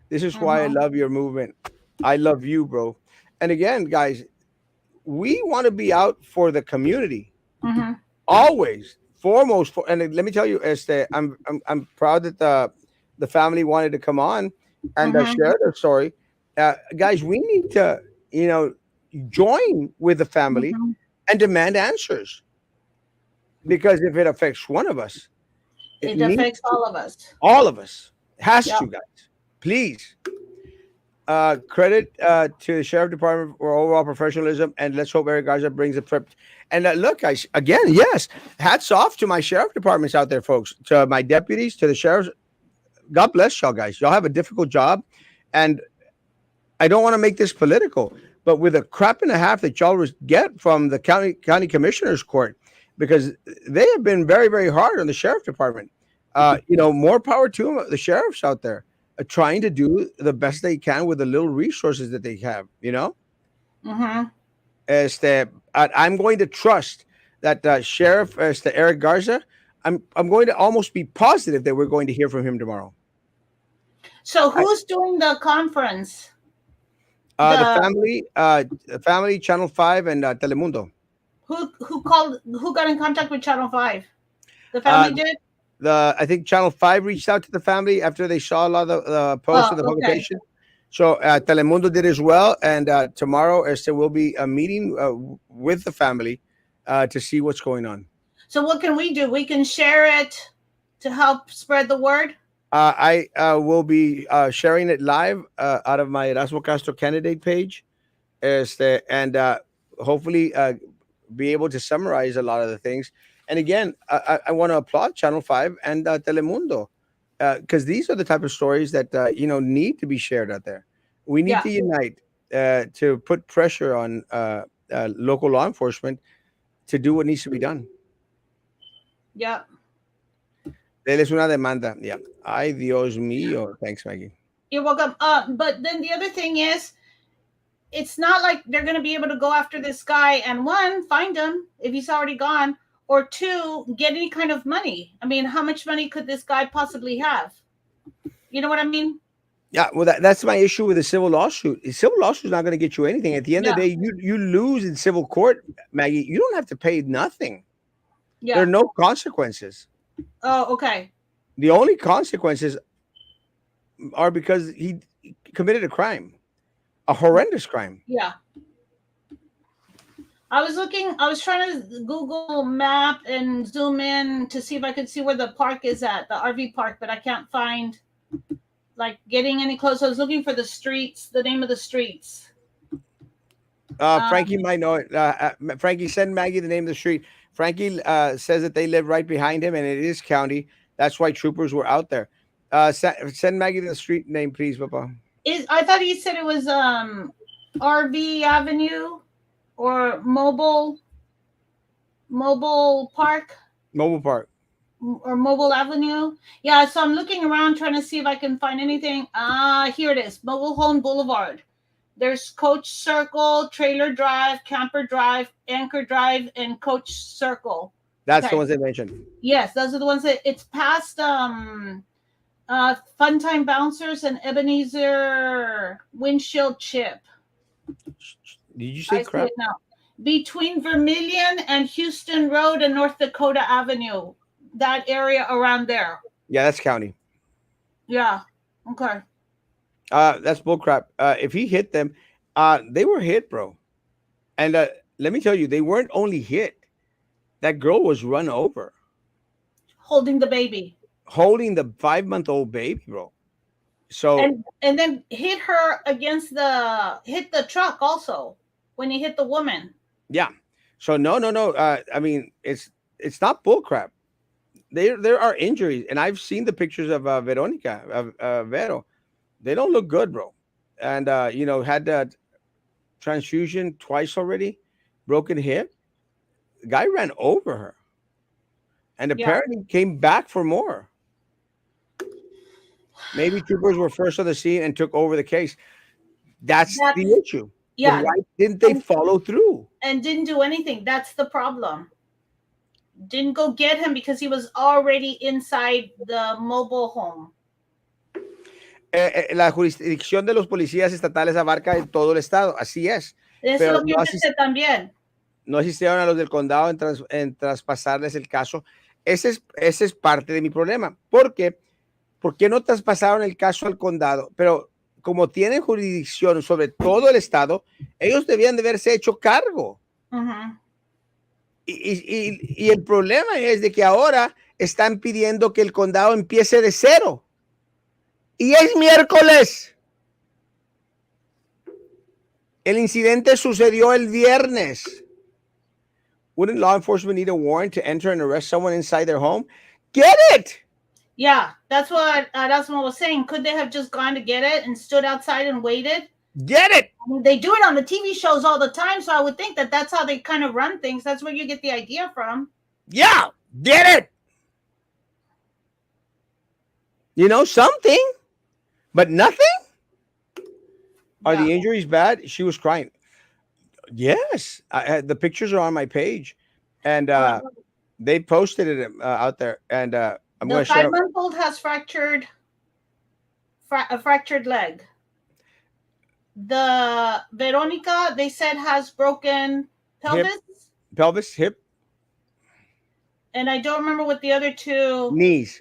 [SPEAKER 1] This is why I love your movement. I love you, bro. And again, guys, we want to be out for the community. Always, foremost. And let me tell you, I'm proud that the family wanted to come on and share their story. Guys, we need to, join with the family and demand answers. Because if it affects one of us,
[SPEAKER 2] it
[SPEAKER 1] needs
[SPEAKER 2] affects all of us.
[SPEAKER 1] all of us. Has
[SPEAKER 2] Yep.
[SPEAKER 1] to, guys. Please. Credit to the sheriff department for overall professionalism, and let's hope Eric Garza brings a trip. And look, guys, again, yes, hats off to my sheriff departments out there, folks, to my deputies, to the sheriffs. God bless y'all, guys. Y'all have a difficult job, and I don't want to make this political, but with a crap and a half that y'all get from the county commissioners court, because they have been very, very hard on the sheriff department. More power to them, the sheriffs out there, trying to do the best they can with the little resources that they have. I'm going to trust that Sheriff Eric Garza. I'm going to almost be positive that we're going to hear from him tomorrow.
[SPEAKER 2] So who's doing the conference?
[SPEAKER 1] The family, Channel 5, and Telemundo.
[SPEAKER 2] Who got in contact with Channel 5? The family did?
[SPEAKER 1] I think Channel 5 reached out to the family after they saw a lot of the posts of the publication. So Telemundo did as well. And tomorrow there will be a meeting with the family to see what's going on.
[SPEAKER 2] So what can we do? We can share it to help spread the word?
[SPEAKER 1] I will be sharing it live out of my Erasmo Castro candidate page, and hopefully be able to summarize a lot of the things. And again, I want to applaud Channel 5 and Telemundo, because these are the type of stories that need to be shared out there. We need to unite to put pressure on local law enforcement to do what needs to be done.
[SPEAKER 2] Yeah.
[SPEAKER 1] Deles una demanda. Yeah. Ay, Dios mío. Thanks, Maggie.
[SPEAKER 2] You're welcome. But then the other thing is, it's not like they're going to be able to go after this guy and, one, find him if he's already gone, or two, get any kind of money. I mean, how much money could this guy possibly have? You know what I mean?
[SPEAKER 1] Yeah, well, that's my issue with a civil lawsuit. A civil lawsuit is not going to get you anything. At the end of the day, you lose in civil court, Maggie. You don't have to pay nothing. Yeah. There are no consequences.
[SPEAKER 2] Oh, okay.
[SPEAKER 1] The only consequences are because he committed a crime, a horrendous crime.
[SPEAKER 2] Yeah. I was trying to Google map and zoom in to see if I could see where the park is at, the RV park, but I can't find getting any close. I was looking for the streets, the name of the streets.
[SPEAKER 1] Frankie might know it. Frankie, send Maggie the name of the street. Frankie says that they live right behind him, and it is county. That's why troopers were out there. Send Maggie the street name, please, Papa.
[SPEAKER 2] I thought he said it was RV Avenue or Mobile Park.
[SPEAKER 1] Mobile Park.
[SPEAKER 2] Or Mobile Avenue. Yeah, so I'm looking around trying to see if I can find anything. Here it is. Mobile Home Boulevard. There's Coach Circle, Trailer Drive, Camper Drive, Anchor Drive, and Coach Circle.
[SPEAKER 1] That's the ones they mentioned.
[SPEAKER 2] Yes, those are the ones that it's past Funtime Bouncers and Ebenezer Windshield Chip.
[SPEAKER 1] Did you say crap?
[SPEAKER 2] Between Vermilion and Houston Road and North Dakota Avenue. That area around there.
[SPEAKER 1] Yeah, that's county.
[SPEAKER 2] Yeah. Okay.
[SPEAKER 1] That's bullcrap. If he hit them, they were hit, bro. And let me tell you, they weren't only hit. That girl was run over.
[SPEAKER 2] Holding the baby.
[SPEAKER 1] Holding the 5-month-old baby, bro. So
[SPEAKER 2] and then hit her against hit the truck also when he hit the woman.
[SPEAKER 1] Yeah. So no. I mean, it's not bullcrap. There are injuries, and I've seen the pictures of Veronica, Vero. They don't look good, bro. And had that transfusion twice already, broken hip. The guy ran over her, and apparently came back for more. Maybe troopers were first on the scene and took over the case. That's the issue.
[SPEAKER 2] Yeah.
[SPEAKER 1] But why didn't they follow through?
[SPEAKER 2] And didn't do anything. That's the problem. Didn't go get him because he was already inside the mobile home.
[SPEAKER 1] La jurisdicción de los policías estatales abarca todo el estado, así es.
[SPEAKER 2] Eso es lo que pensé también.
[SPEAKER 1] No asistieron a los del condado en traspasarles el caso. Ese es parte de mi problema. ¿Por qué? ¿Por qué no traspasaron el caso al condado? Pero como tienen jurisdicción sobre todo el estado, ellos debían de haberse hecho cargo. Y el problema es de que ahora están pidiendo que el condado empiece de cero. Y es miércoles. El incidente sucedió el viernes. Wouldn't law enforcement need a warrant to enter and arrest someone inside their home? Get it!
[SPEAKER 2] Yeah, that's what Erasmo was saying. Could they have just gone to get it and stood outside and waited?
[SPEAKER 1] Get it!
[SPEAKER 2] I mean, they do it on the TV shows all the time, so I would think that that's how they kind of run things. That's where you get the idea from.
[SPEAKER 1] Yeah, get it! You know, something, but nothing? Are the injuries bad? She was crying. Yes, the pictures are on my page, and they posted it out there. And I'm going
[SPEAKER 2] The
[SPEAKER 1] to share.
[SPEAKER 2] 5-month-old has a fractured leg. The Veronica, they said, has broken pelvis,
[SPEAKER 1] hip,
[SPEAKER 2] and I don't remember what the other two.
[SPEAKER 1] Knees,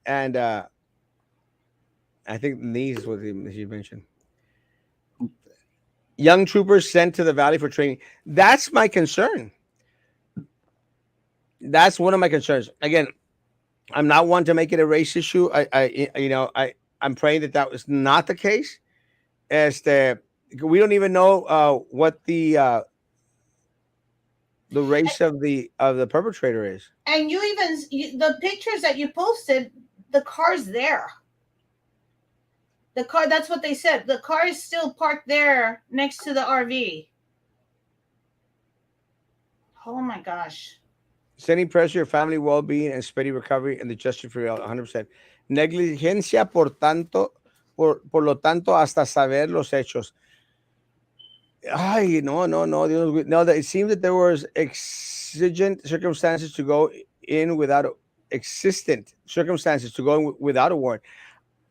[SPEAKER 1] and I think knees is what she mentioned. Young troopers sent to the valley for training. That's my concern. That's one of my concerns. Again, I'm not one to make it a race issue. I'm praying that was not the case. We don't even know what the race of the perpetrator is.
[SPEAKER 2] And the pictures that you posted, the car's there. The car, that's what they said. The car is still parked there next to the RV. Oh my gosh.
[SPEAKER 1] Sending pressure, family well-being, and speedy recovery, and the justice for all, 100%. Negligencia, por lo tanto, hasta saber los hechos. Ay, no. It seemed that there was exigent circumstances to go in without a warrant.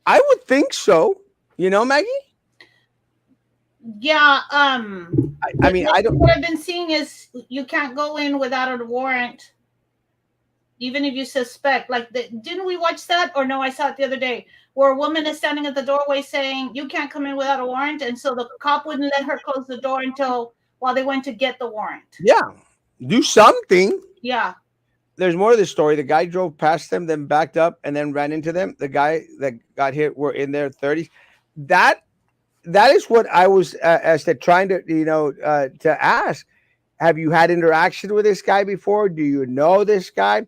[SPEAKER 1] I would think so. You know, Maggie?
[SPEAKER 2] Yeah.
[SPEAKER 1] I mean, I don't.
[SPEAKER 2] What I've been seeing is you can't go in without a warrant, even if you suspect. Like, didn't we watch that? Or no, I saw it the other day, where a woman is standing at the doorway saying, "You can't come in without a warrant," and so the cop wouldn't let her close the door while they went to get the warrant.
[SPEAKER 1] Yeah, do something.
[SPEAKER 2] Yeah.
[SPEAKER 1] There's more to this story. The guy drove past them, then backed up, and then ran into them. The guy that got hit were in their 30s. That is what I was trying to to ask. Have you had interaction with this guy before? Do you know this guy?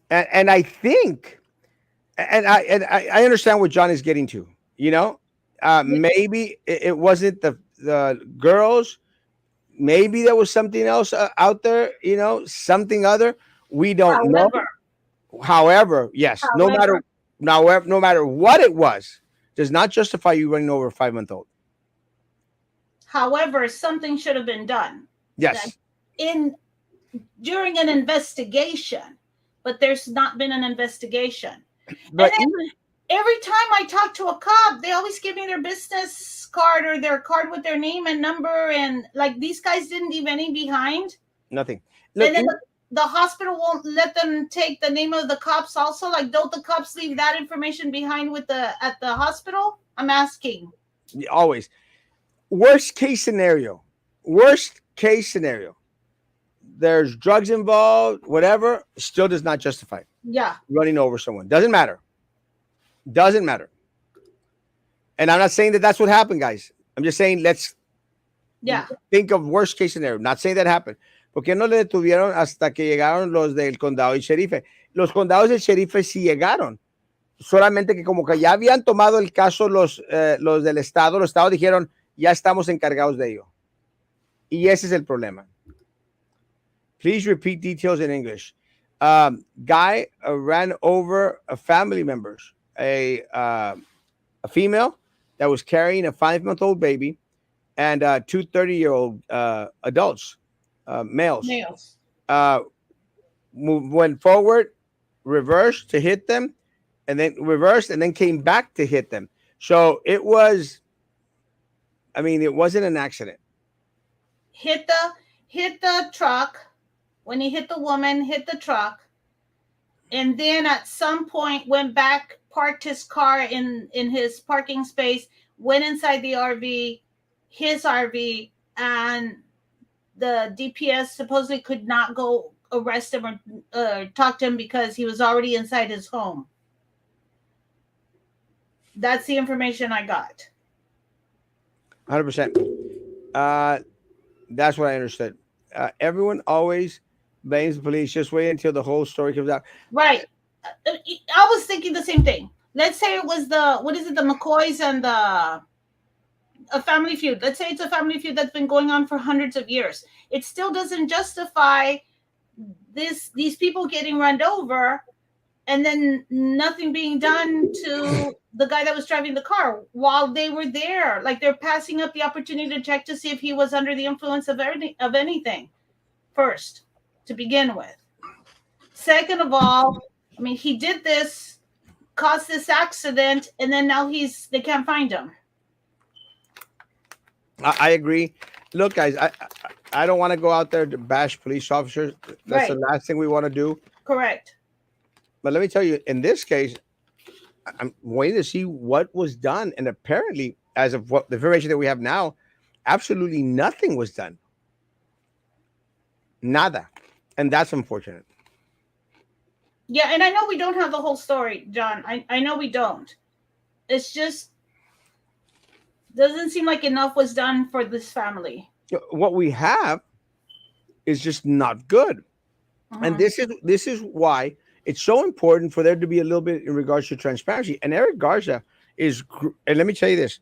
[SPEAKER 1] And I think, and I understand what John is getting to. Maybe it wasn't the girls. Maybe there was something else out there, something other. We don't know. However, yes, no matter what it was, does not justify you running over a 5-month-old.
[SPEAKER 2] However, something should have been done.
[SPEAKER 1] Yes.
[SPEAKER 2] During an investigation, but there's not been an investigation.
[SPEAKER 1] But
[SPEAKER 2] every time I talk to a cop, they always give me their business card or their card with their name and number, and like these guys didn't leave any behind.
[SPEAKER 1] Nothing.
[SPEAKER 2] Look, and then the hospital won't let them take the name of the cops also. Like, don't the cops leave that information behind at the hospital? I'm asking.
[SPEAKER 1] Always. Worst case scenario. There's drugs involved, whatever, still does not justify running over someone. Doesn't matter. And I'm not saying that that's what happened, guys. I'm just saying let's think of worst case scenario. Not saying that happened. ¿Por qué no le detuvieron hasta que llegaron los del condado y sheriff? Los condados del sheriff sí llegaron. Solamente que como que ya habían tomado el caso los del estado, los estados dijeron, ya estamos encargados de ello. Y ese es el problema. Please repeat details in English. Guy ran over a family members, a female that was carrying a 5-month-old baby and 2 30-year-old adults, males. Went forward, reversed to hit them, and then reversed and then came back to hit them. So it wasn't an accident.
[SPEAKER 2] Hit the truck. When he hit the woman, hit the truck, and then at some point went back, parked his car in his parking space, went inside the RV, his RV, and the DPS supposedly could not go arrest him or talk to him because he was already inside his home. That's the information I got.
[SPEAKER 1] 100%. That's what I understood. Everyone always blames the police. Just wait until the whole story comes out.
[SPEAKER 2] Right. I was thinking the same thing. Let's say it was the McCoys and a family feud. Let's say it's a family feud that's been going on for hundreds of years. It still doesn't justify these people getting run over and then nothing being done to the guy that was driving the car while they were there. Like they're passing up the opportunity to check to see if he was under the influence of anything first to begin with. Second of all, I mean, he did this, caused this accident, and then now they can't find him.
[SPEAKER 1] I agree. Look, guys, I don't want to go out there to bash police officers. That's the last thing we want to do.
[SPEAKER 2] Correct.
[SPEAKER 1] But let me tell you, in this case, I'm waiting to see what was done. And apparently, as of what the information that we have now, absolutely nothing was done. Nada. And that's unfortunate.
[SPEAKER 2] Yeah, and I know we don't have the whole story, John. I know we don't. It's just doesn't seem like enough was done for this family.
[SPEAKER 1] What we have is just not good. And this is why it's so important for there to be a little bit in regards to transparency. And Eric Garza and let me tell you this,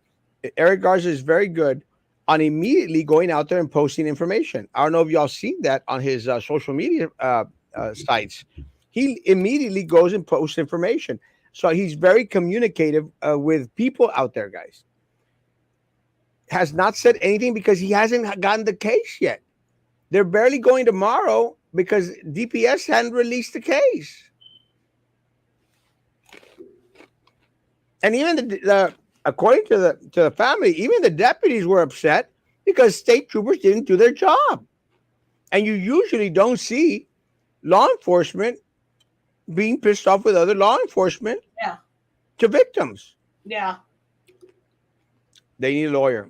[SPEAKER 1] Eric Garza is very good on immediately going out there and posting information. I don't know if y'all seen that on his social media sites. He immediately goes and posts information. So he's very communicative with people out there, guys. Has not said anything because he hasn't gotten the case yet. They're barely going tomorrow because DPS hadn't released the case. And even the according to the family, even the deputies were upset because state troopers didn't do their job. And you usually don't see law enforcement being pissed off with other law enforcement to victims.
[SPEAKER 2] Yeah.
[SPEAKER 1] They need a lawyer.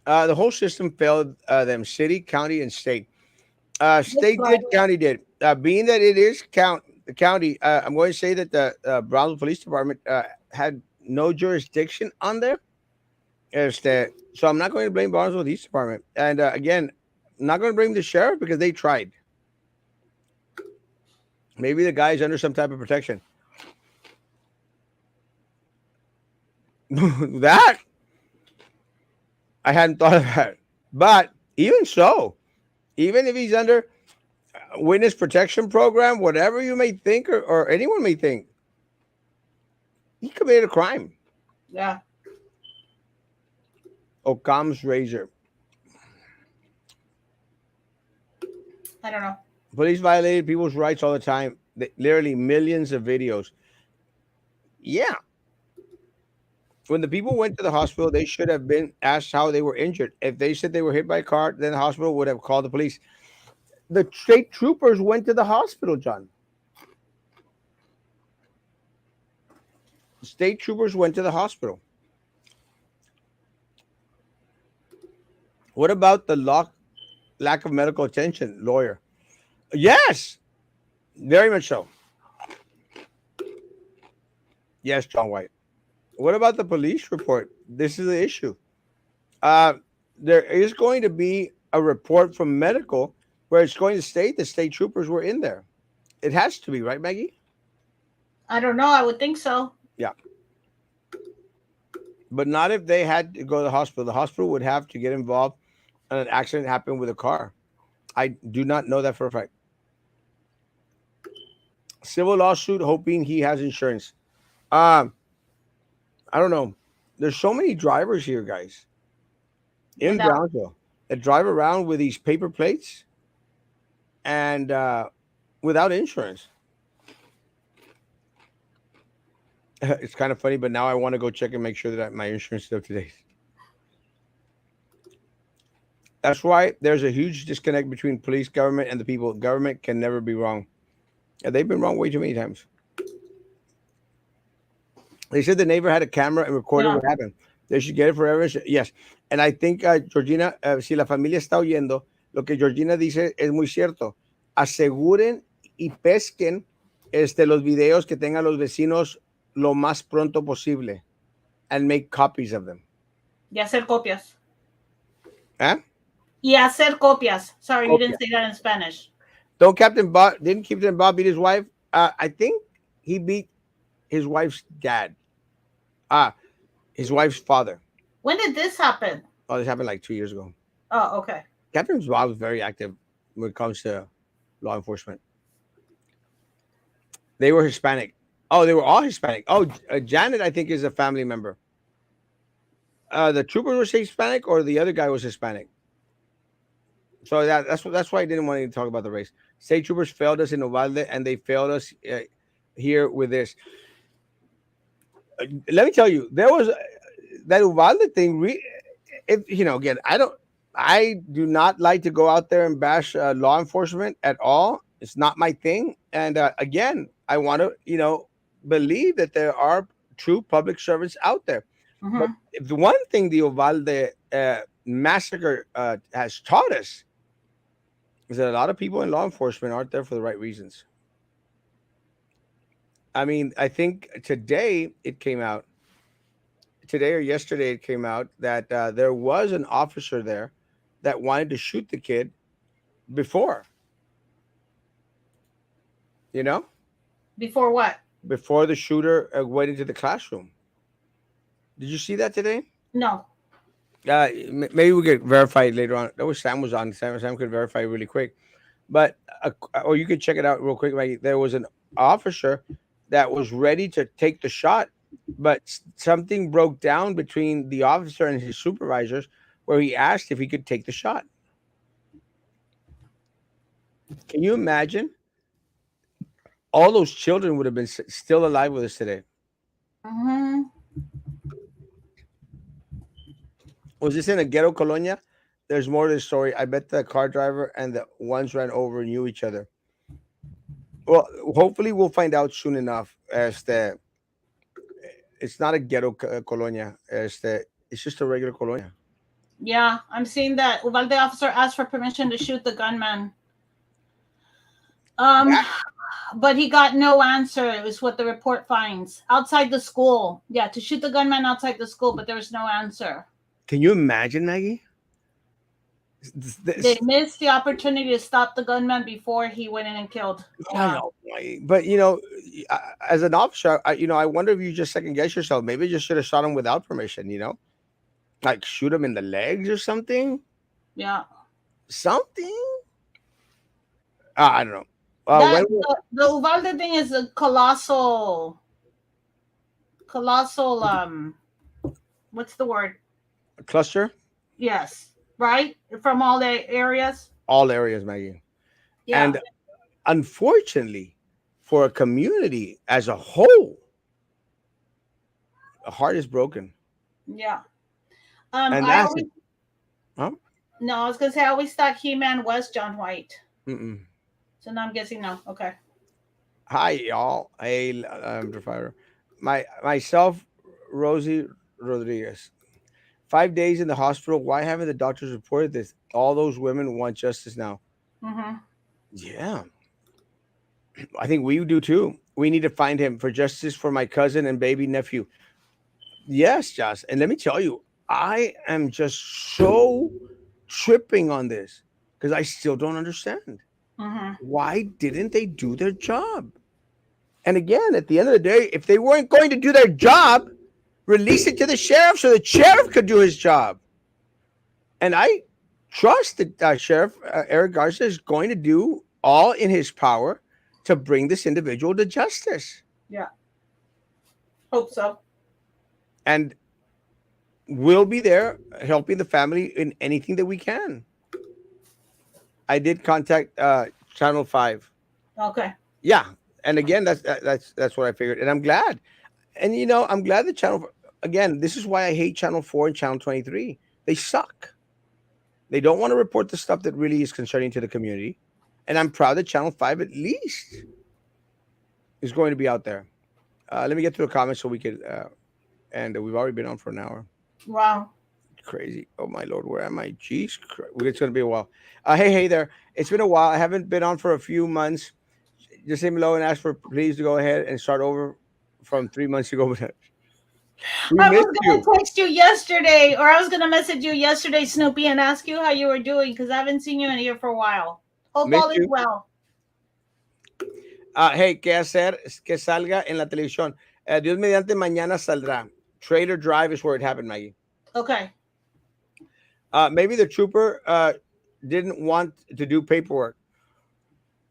[SPEAKER 1] The whole system failed them, city, county, and state. State did, county did. Being that it is the county, I'm going to say that the Brownsville Police Department had no jurisdiction on there. So I'm not going to blame Brownsville Police Department. And again, I'm not going to blame the sheriff because they tried. Maybe the guy's under some type of protection. That I hadn't thought of that. But even so, even if he's under witness protection program, whatever you may think or anyone may think, he committed a crime.
[SPEAKER 2] Yeah.
[SPEAKER 1] Occam's razor.
[SPEAKER 2] I don't know.
[SPEAKER 1] Police violated people's rights all the time. Literally millions of videos. Yeah. When the people went to the hospital, they should have been asked how they were injured. If they said they were hit by a car, then the hospital would have called the police. The state troopers went to the hospital, John. State troopers went to the hospital. What about the lack of medical attention, lawyer? Yes, very much so. Yes, John White. What about the police report? This is the issue. There is going to be a report from medical where it's going to state the state troopers were in there. It has to be, right, Maggie?
[SPEAKER 2] I don't know. I would think so.
[SPEAKER 1] Yeah. But not if they had to go to the hospital. The hospital would have to get involved and an accident happened with a car. I do not know that for a fact. Civil lawsuit hoping he has insurance. I don't know. There's so many drivers here, guys, in Brownsville that drive around with these paper plates and without insurance. It's kind of funny, but now I want to go check and make sure that my insurance is up to date. That's why there's a huge disconnect between police, government, and the people. Government can never be wrong. And they've been wrong way too many times. They said the neighbor had a camera and recorded
[SPEAKER 2] Yeah.
[SPEAKER 1] what happened. They should get it for evidence. Yes. And I think, Georgina, si la familia está oyendo, lo que Georgina dice es muy cierto. Aseguren y pesquen los videos que tengan los vecinos lo más pronto posible and make copies of them.
[SPEAKER 2] Y hacer copias.
[SPEAKER 1] ¿Eh?
[SPEAKER 2] Y hacer copias. Sorry, you
[SPEAKER 1] Copia.
[SPEAKER 2] didn't say that in Spanish.
[SPEAKER 1] Didn't Captain Bob beat his wife? I think he beat his wife's dad. His wife's father.
[SPEAKER 2] When did this happen?
[SPEAKER 1] Oh, this happened like 2 years ago.
[SPEAKER 2] Oh, okay.
[SPEAKER 1] Captain Bob was very active when it comes to law enforcement. They were Hispanic. Oh, they were all Hispanic. Oh, Janet, I think, is a family member. The trooper was Hispanic, or the other guy was Hispanic. So that's why I didn't want to talk about the race. State troopers failed us in Uvalde, and they failed us here with this. Let me tell you, there was that Uvalde thing. Again, I do not like to go out there and bash law enforcement at all. It's not my thing. And again, I want to, believe that there are true public servants out there.
[SPEAKER 2] Mm-hmm.
[SPEAKER 1] But if the one thing the Uvalde massacre has taught us is that a lot of people in law enforcement aren't there for the right reasons. I mean, I think today or yesterday it came out that there was an officer there that wanted to shoot the kid before.
[SPEAKER 2] Before what?
[SPEAKER 1] Before the shooter went into the classroom. Did you see that today?
[SPEAKER 2] No.
[SPEAKER 1] Maybe we could verify it later on. That was Sam was on. Sam could verify really quick, but or you could check it out real quick. Like, there was an officer that was ready to take the shot, but something broke down between the officer and his supervisors, where he asked if he could take the shot. Can you imagine? All those children would have been still alive with us today.
[SPEAKER 2] Mm-hmm.
[SPEAKER 1] Was this in a ghetto colonia? There's more to the story. I bet the car driver and the ones ran over knew each other. Well, hopefully we'll find out soon enough. It's not a ghetto colonia. It's just a regular colonia.
[SPEAKER 2] Yeah, I'm seeing that Uvalde officer asked for permission to shoot the gunman. But he got no answer, is what the report finds. Outside the school. Yeah, to shoot the gunman outside the school, but there was no answer.
[SPEAKER 1] Can you imagine, Maggie?
[SPEAKER 2] They missed the opportunity to stop the gunman before he went in and killed.
[SPEAKER 1] I know, but as an officer, I wonder if you just second guess yourself. Maybe you just should have shot him without permission. Like shoot him in the legs or something.
[SPEAKER 2] Yeah,
[SPEAKER 1] something. I don't know.
[SPEAKER 2] The Uvalde thing is a colossal. What's the word?
[SPEAKER 1] A cluster.
[SPEAKER 2] Yes. Right? From all the areas?
[SPEAKER 1] All areas, Maggie. Yeah. And unfortunately, for a community as a whole, a heart is broken.
[SPEAKER 2] Yeah.
[SPEAKER 1] And that's it.
[SPEAKER 2] Huh? No, I was going to say, I always thought He-Man was John White.
[SPEAKER 1] Mm-mm.
[SPEAKER 2] So now I'm guessing no. Okay.
[SPEAKER 1] Hi, y'all. Hey, Fire. Myself, Rosie Rodriguez. 5 days in the hospital. Why haven't the doctors reported this? All those women want justice now.
[SPEAKER 2] Mm-hmm.
[SPEAKER 1] Yeah. I think we do too. We need to find him for justice for my cousin and baby nephew. Yes, Josh. And let me tell you, I am just so tripping on this because I still don't understand.
[SPEAKER 2] Mm-hmm.
[SPEAKER 1] Why didn't they do their job? And again, at the end of the day, if they weren't going to do their job, release it to the sheriff so the sheriff could do his job. And I trust that Sheriff Eric Garza is going to do all in his power to bring this individual to justice.
[SPEAKER 2] Yeah. Hope so.
[SPEAKER 1] And we'll be there helping the family in anything that we can. I did contact Channel 5.
[SPEAKER 2] Okay.
[SPEAKER 1] Yeah. And again, that's what I figured. And I'm glad. And, I'm glad the channel, again, this is why I hate Channel 4 and Channel 23. They suck. They don't want to report the stuff that really is concerning to the community. And I'm proud that Channel 5 at least is going to be out there. Let me get to the comments so we could, and we've already been on for an hour.
[SPEAKER 2] Wow.
[SPEAKER 1] Crazy. Oh my lord, where am I? Jeez, it's gonna be a while. Hey there. It's been a while. I haven't been on for a few months. Just say hello and ask for please to go ahead and start over from 3 months ago. We
[SPEAKER 2] I
[SPEAKER 1] missed
[SPEAKER 2] was
[SPEAKER 1] you.
[SPEAKER 2] gonna text you yesterday, or I was gonna message you yesterday, Snoopy, and ask you how you were doing because I haven't seen you in here for a while. Hope
[SPEAKER 1] Missed
[SPEAKER 2] all is
[SPEAKER 1] you.
[SPEAKER 2] well.
[SPEAKER 1] Hey, ¿qué hacer? Que salga en la televisión. Dios mediante mañana saldrá. Trailer Drive is where it happened, Maggie.
[SPEAKER 2] Okay.
[SPEAKER 1] Maybe the trooper didn't want to do paperwork.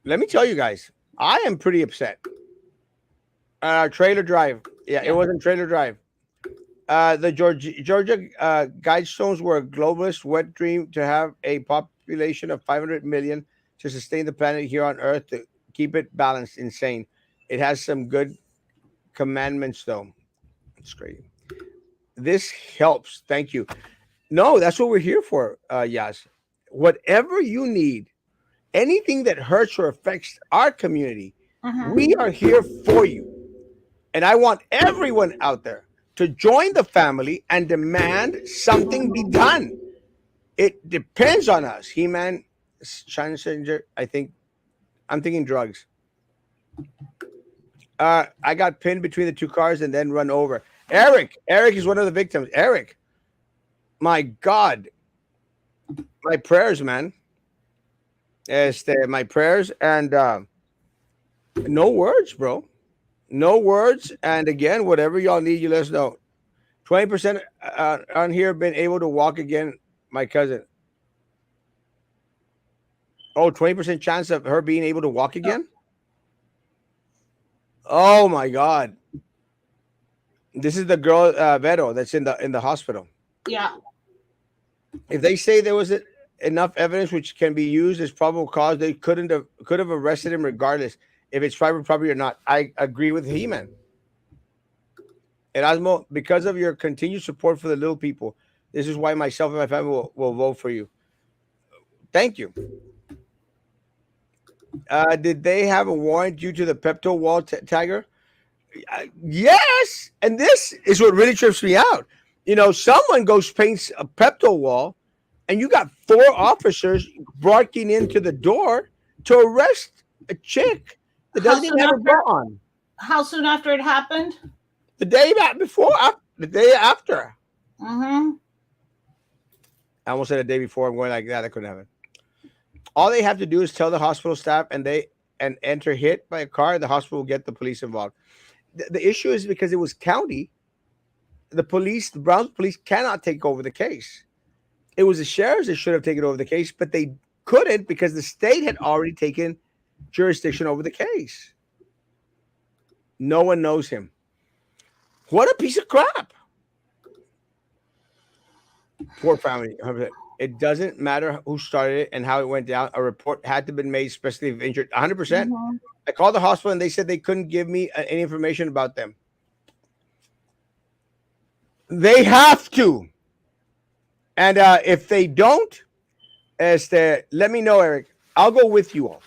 [SPEAKER 1] Let me tell you guys, I am pretty upset. Trailer Drive. Yeah, it wasn't Trailer Drive. The Georgia Guidestones were a globalist wet dream to have a population of 500 million to sustain the planet here on Earth to keep it balanced. Insane. It has some good commandments, though. It's great. This helps. Thank you. No, that's what we're here for, Yas. Whatever you need, anything that hurts or affects our community, we are here for you. And I want everyone out there to join the family and demand something be done. It depends on us. He-Man, Changer, I'm thinking drugs. I got pinned between the two cars and then run over. Eric is one of the victims. Eric, my God, my prayers, man. My prayers and no words, bro. No words. And again, whatever y'all need, you let us know. 20% on here been able to walk again. My cousin. Oh, 20% chance of her being able to walk again? Oh my God. This is the girl Vero that's in the hospital.
[SPEAKER 2] Yeah.
[SPEAKER 1] If they say there was enough evidence which can be used as probable cause, they could have arrested him regardless if it's private property or not. I agree with He-Man. Erasmo, because of your continued support for the little people, this is why myself and my family will vote for you. Thank you. Did they have a warrant due to the Pepto wall tagger? Yes. And this is what really trips me out. You know, someone goes paints a Pepto wall, and you got 4 officers barking into the door to arrest a chick that doesn't even have a bra on.
[SPEAKER 2] How soon after it happened?
[SPEAKER 1] The day before, the day after.
[SPEAKER 2] Mm-hmm.
[SPEAKER 1] I almost said the day before. I'm going like that. That couldn't happen. All they have to do is tell the hospital staff and enter hit by a car. The hospital will get the police involved. The issue is because it was county. The Browns police cannot take over the case. It was the sheriffs that should have taken over the case, but they couldn't because the state had already taken jurisdiction over the case. No one knows him. What a piece of crap. Poor family. It doesn't matter who started it and how it went down. A report had to be made, especially if injured. 100%. Mm-hmm. I called the hospital and they said they couldn't give me any information about them. They have to. And if they don't, let me know, Eric. I'll go with you all.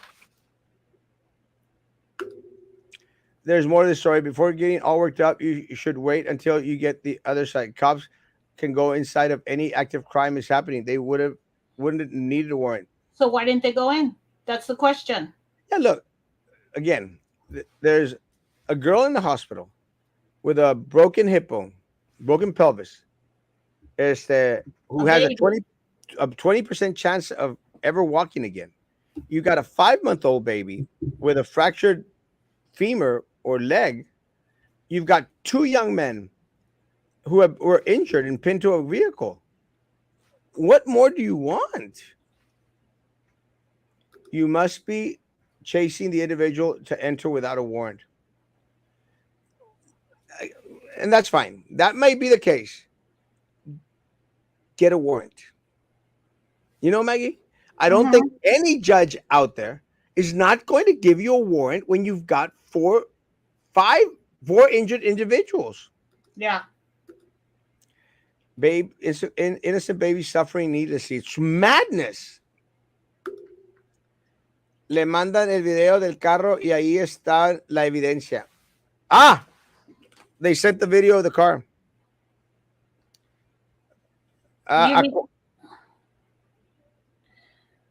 [SPEAKER 1] There's more to the story. Before getting all worked up, you should wait until you get the other side. Cops can go inside of any active crime is happening. They wouldn't have needed a warrant.
[SPEAKER 2] So why didn't they go in? That's the question.
[SPEAKER 1] Yeah, look, again, there's a girl in the hospital with a broken hip bone, broken pelvis, who has a 20% chance of ever walking again. You got a 5-month-old baby with a fractured femur or leg. You've got 2 young men who were injured and pinned to a vehicle. What more do you want? You must be chasing the individual to enter without a warrant. And that's fine. That may be the case. Get a warrant. You know, Maggie, I don't think any judge out there is not going to give you a warrant when you've got 4 injured individuals.
[SPEAKER 2] Yeah.
[SPEAKER 1] innocent baby suffering needlessly. It's madness. Le mandan el video del carro y ahí está la evidencia. Ah, they sent the video of the car.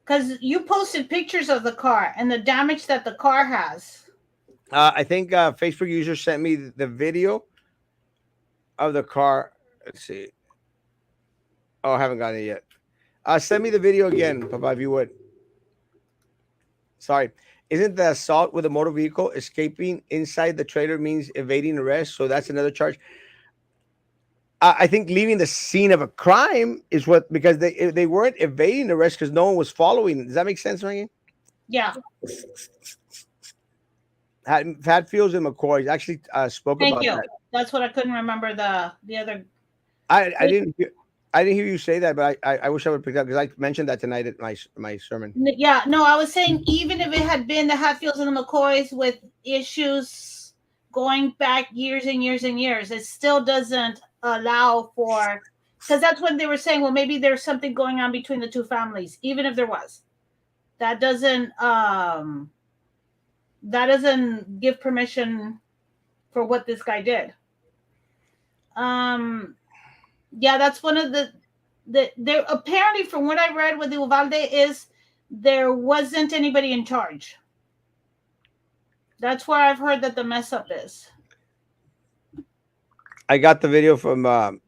[SPEAKER 2] Because you posted pictures of the car and the damage that the car has.
[SPEAKER 1] I think Facebook user sent me the video of the car. Let's see. Oh, I haven't gotten it yet. Send me the video again, Papa, if you would. Sorry. Isn't the assault with a motor vehicle escaping inside the trailer means evading arrest? So that's another charge. I think leaving the scene of a crime is what, because they weren't evading arrest because no one was following. Does that make sense, Maggie?
[SPEAKER 2] Yeah.
[SPEAKER 1] Hatfields and McCoys actually spoke about that.
[SPEAKER 2] That's what I couldn't remember the other.
[SPEAKER 1] I didn't hear you say that, but I wish I would pick up because I mentioned that tonight at my sermon.
[SPEAKER 2] Yeah, no, I was saying even if it had been the Hatfields and the McCoys with issues going back years and years and years, it still doesn't allow for, because that's when they were saying, well, maybe there's something going on between the two families, even if there was. That doesn't give permission for what this guy did. Yeah, that's one of the there apparently, from what I read with the Uvalde, is there wasn't anybody in charge. That's where I've heard that the mess up is.
[SPEAKER 1] I got the video from the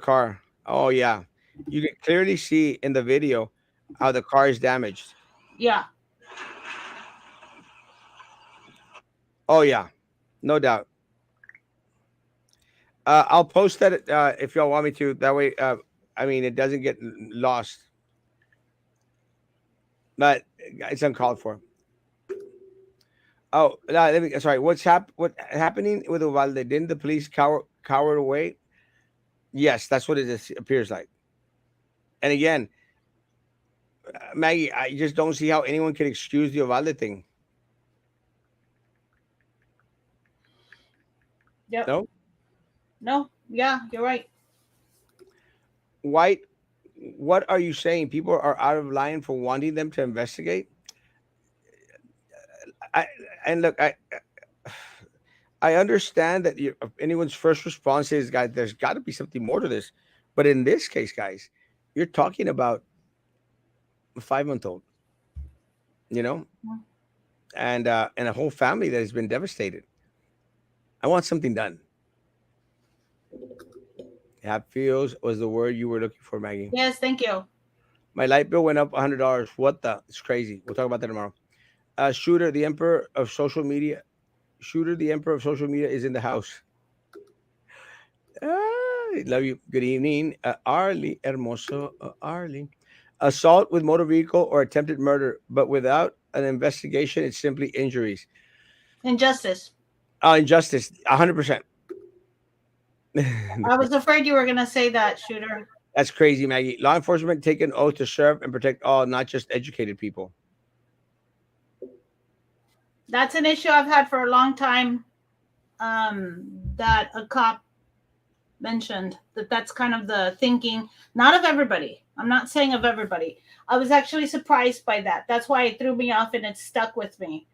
[SPEAKER 1] car. Oh yeah, you can clearly see in the video how the car is damaged.
[SPEAKER 2] Yeah.
[SPEAKER 1] Oh yeah, no doubt. I'll post that if y'all want me to. That way, I mean, it doesn't get lost. But it's uncalled for. Oh, sorry. What happening with Uvalde? Didn't the police cower away? Yes, that's what it appears like. And again, Maggie, I just don't see how anyone can excuse the Uvalde thing.
[SPEAKER 2] Yep. No. Yeah, you're right.
[SPEAKER 1] White, what are you saying? People are out of line for wanting them to investigate? I understand that anyone's first response is, guys, there's got to be something more to this. But in this case, guys, you're talking about a 5-month-old, and a whole family that has been devastated. I want something done. Hatfields was the word you were looking for, Maggie.
[SPEAKER 2] Yes, thank you.
[SPEAKER 1] My light bill went up $100. What the? It's crazy. We'll talk about that tomorrow. Shooter, the emperor of social media. Shooter, the emperor of social media, is in the house. Love you. Good evening, Arlie, hermoso, Arlie. Assault with motor vehicle or attempted murder, but without an investigation, it's simply injuries.
[SPEAKER 2] Injustice.
[SPEAKER 1] Injustice, 100%.
[SPEAKER 2] I was afraid you were going to say that, Shooter.
[SPEAKER 1] That's crazy, Maggie. Law enforcement take an oath to serve and protect all, not just educated people.
[SPEAKER 2] That's an issue I've had for a long time. That a cop mentioned that's kind of the thinking, not of everybody. I'm not saying of everybody. I was actually surprised by that. That's why it threw me off and it stuck with me,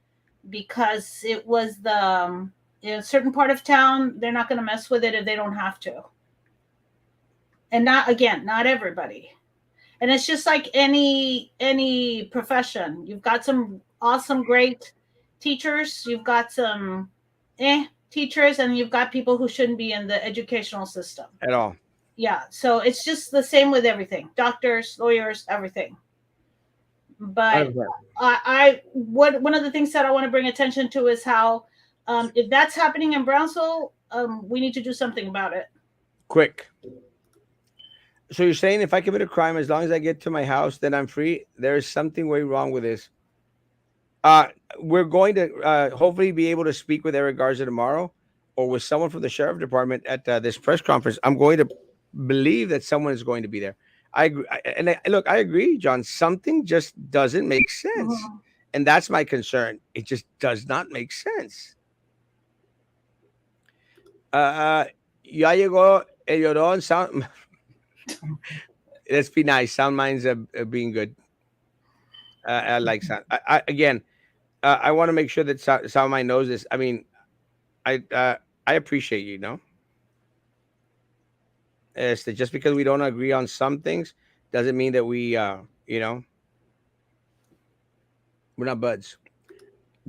[SPEAKER 2] because it was in a certain part of town, they're not going to mess with it if they don't have to. And not everybody. And it's just like any profession. You've got some awesome, great teachers. You've got some teachers, and you've got people who shouldn't be in the educational system
[SPEAKER 1] at all.
[SPEAKER 2] Yeah. So it's just the same with everything. Doctors, lawyers, everything. But one of the things that I want to bring attention to is how if that's happening in Brownsville, we need to do something about it.
[SPEAKER 1] Quick. So you're saying if I commit a crime, as long as I get to my house, then I'm free? There is something way wrong with this. We're going to hopefully be able to speak with Eric Garza tomorrow, or with someone from the sheriff department at this press conference. I'm going to believe that someone is going to be there. I agree, John. Something just doesn't make sense. Mm-hmm. And that's my concern. It just does not make sense. Ya llegó el llorón. Sound. Let's be nice. Sound minds are being good. I like sound. Again, I want to make sure that sound mind knows this. I mean, I uh, I appreciate you. Know, just because we don't agree on some things doesn't mean that we're not buds.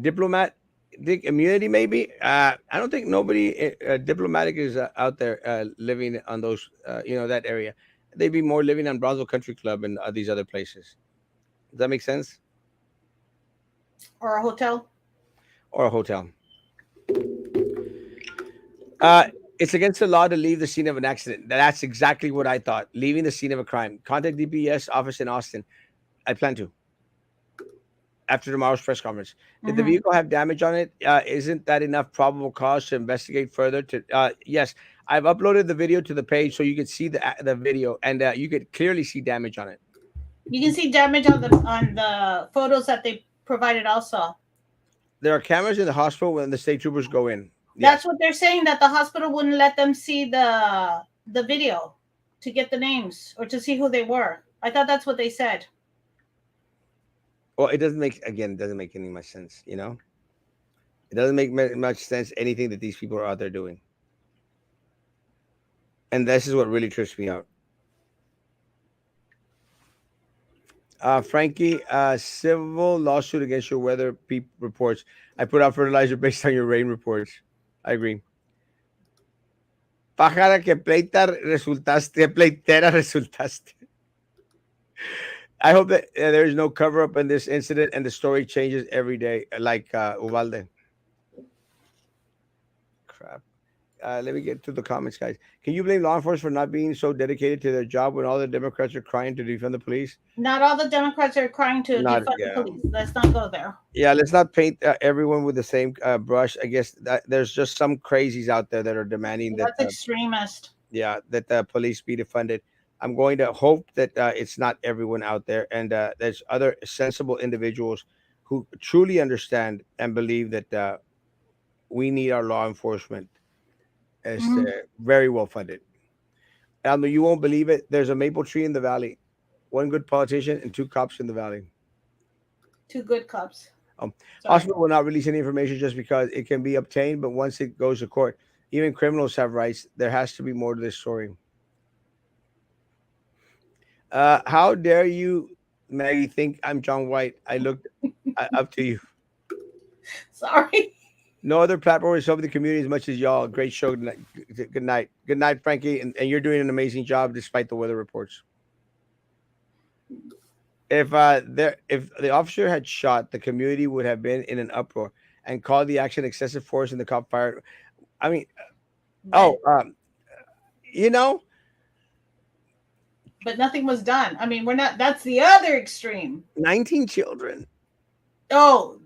[SPEAKER 1] Diplomat, think immunity maybe. I don't think nobody diplomatic is out there living on those that area. They'd be more living on Brownsville Country Club and these other places. Does that make sense?
[SPEAKER 2] Or a hotel.
[SPEAKER 1] Or a hotel. Uh, it's against the law to leave the scene of an accident. That's exactly what I thought. Leaving the scene of a crime. Contact DPS office in Austin. I plan to after tomorrow's press conference. Did the vehicle have damage on it? Isn't that enough probable cause to investigate further? Yes, I've uploaded the video to the page so you can see the video and you could clearly see damage on it.
[SPEAKER 2] You can see damage on the photos that they provided also.
[SPEAKER 1] There are cameras in the hospital when the state troopers go in.
[SPEAKER 2] That's what they're saying, that the hospital wouldn't let them see the video to get the names or to see who they were. I thought that's what they said.
[SPEAKER 1] Well, it doesn't make any much sense, It doesn't make much sense anything that these people are out there doing. And this is what really trips me out. Frankie, civil lawsuit against your weather reports. I put out fertilizer based on your rain reports. I agree. Pájara que pleitera resultaste. I hope that there is no cover up in this incident and the story changes every day, like Uvalde. Crap. Let me get to the comments, guys. Can you blame law enforcement for not being so dedicated to their job when all the Democrats are crying to defund the police?
[SPEAKER 2] Not all the Democrats are crying to defund the police. Let's not go there.
[SPEAKER 1] Yeah, let's not paint everyone with the same brush. I guess that there's just some crazies out there that are demanding
[SPEAKER 2] that's extremist.
[SPEAKER 1] Yeah, that the police be defunded. I'm going to hope that it's not everyone out there, and there's other sensible individuals who truly understand and believe that we need our law enforcement as very well funded. Alma, you won't believe it. There's a maple tree in the valley, one good politician and two cops in the valley.
[SPEAKER 2] Two good cops.
[SPEAKER 1] Hospital will not release any information just because it can be obtained, but once it goes to court, even criminals have rights. There has to be more to this story. How dare you, Maggie, think I'm John White? I looked up to you.
[SPEAKER 2] Sorry.
[SPEAKER 1] No other platform is helping the community as much as y'all. Great show. Good night. Good night, Frankie. And you're doing an amazing job despite the weather reports. If the officer had shot, the community would have been in an uproar and called the action excessive force and the cop fired. I mean,
[SPEAKER 2] but nothing was done. I mean, we're not. That's the other extreme.
[SPEAKER 1] 19 children.
[SPEAKER 2] Oh,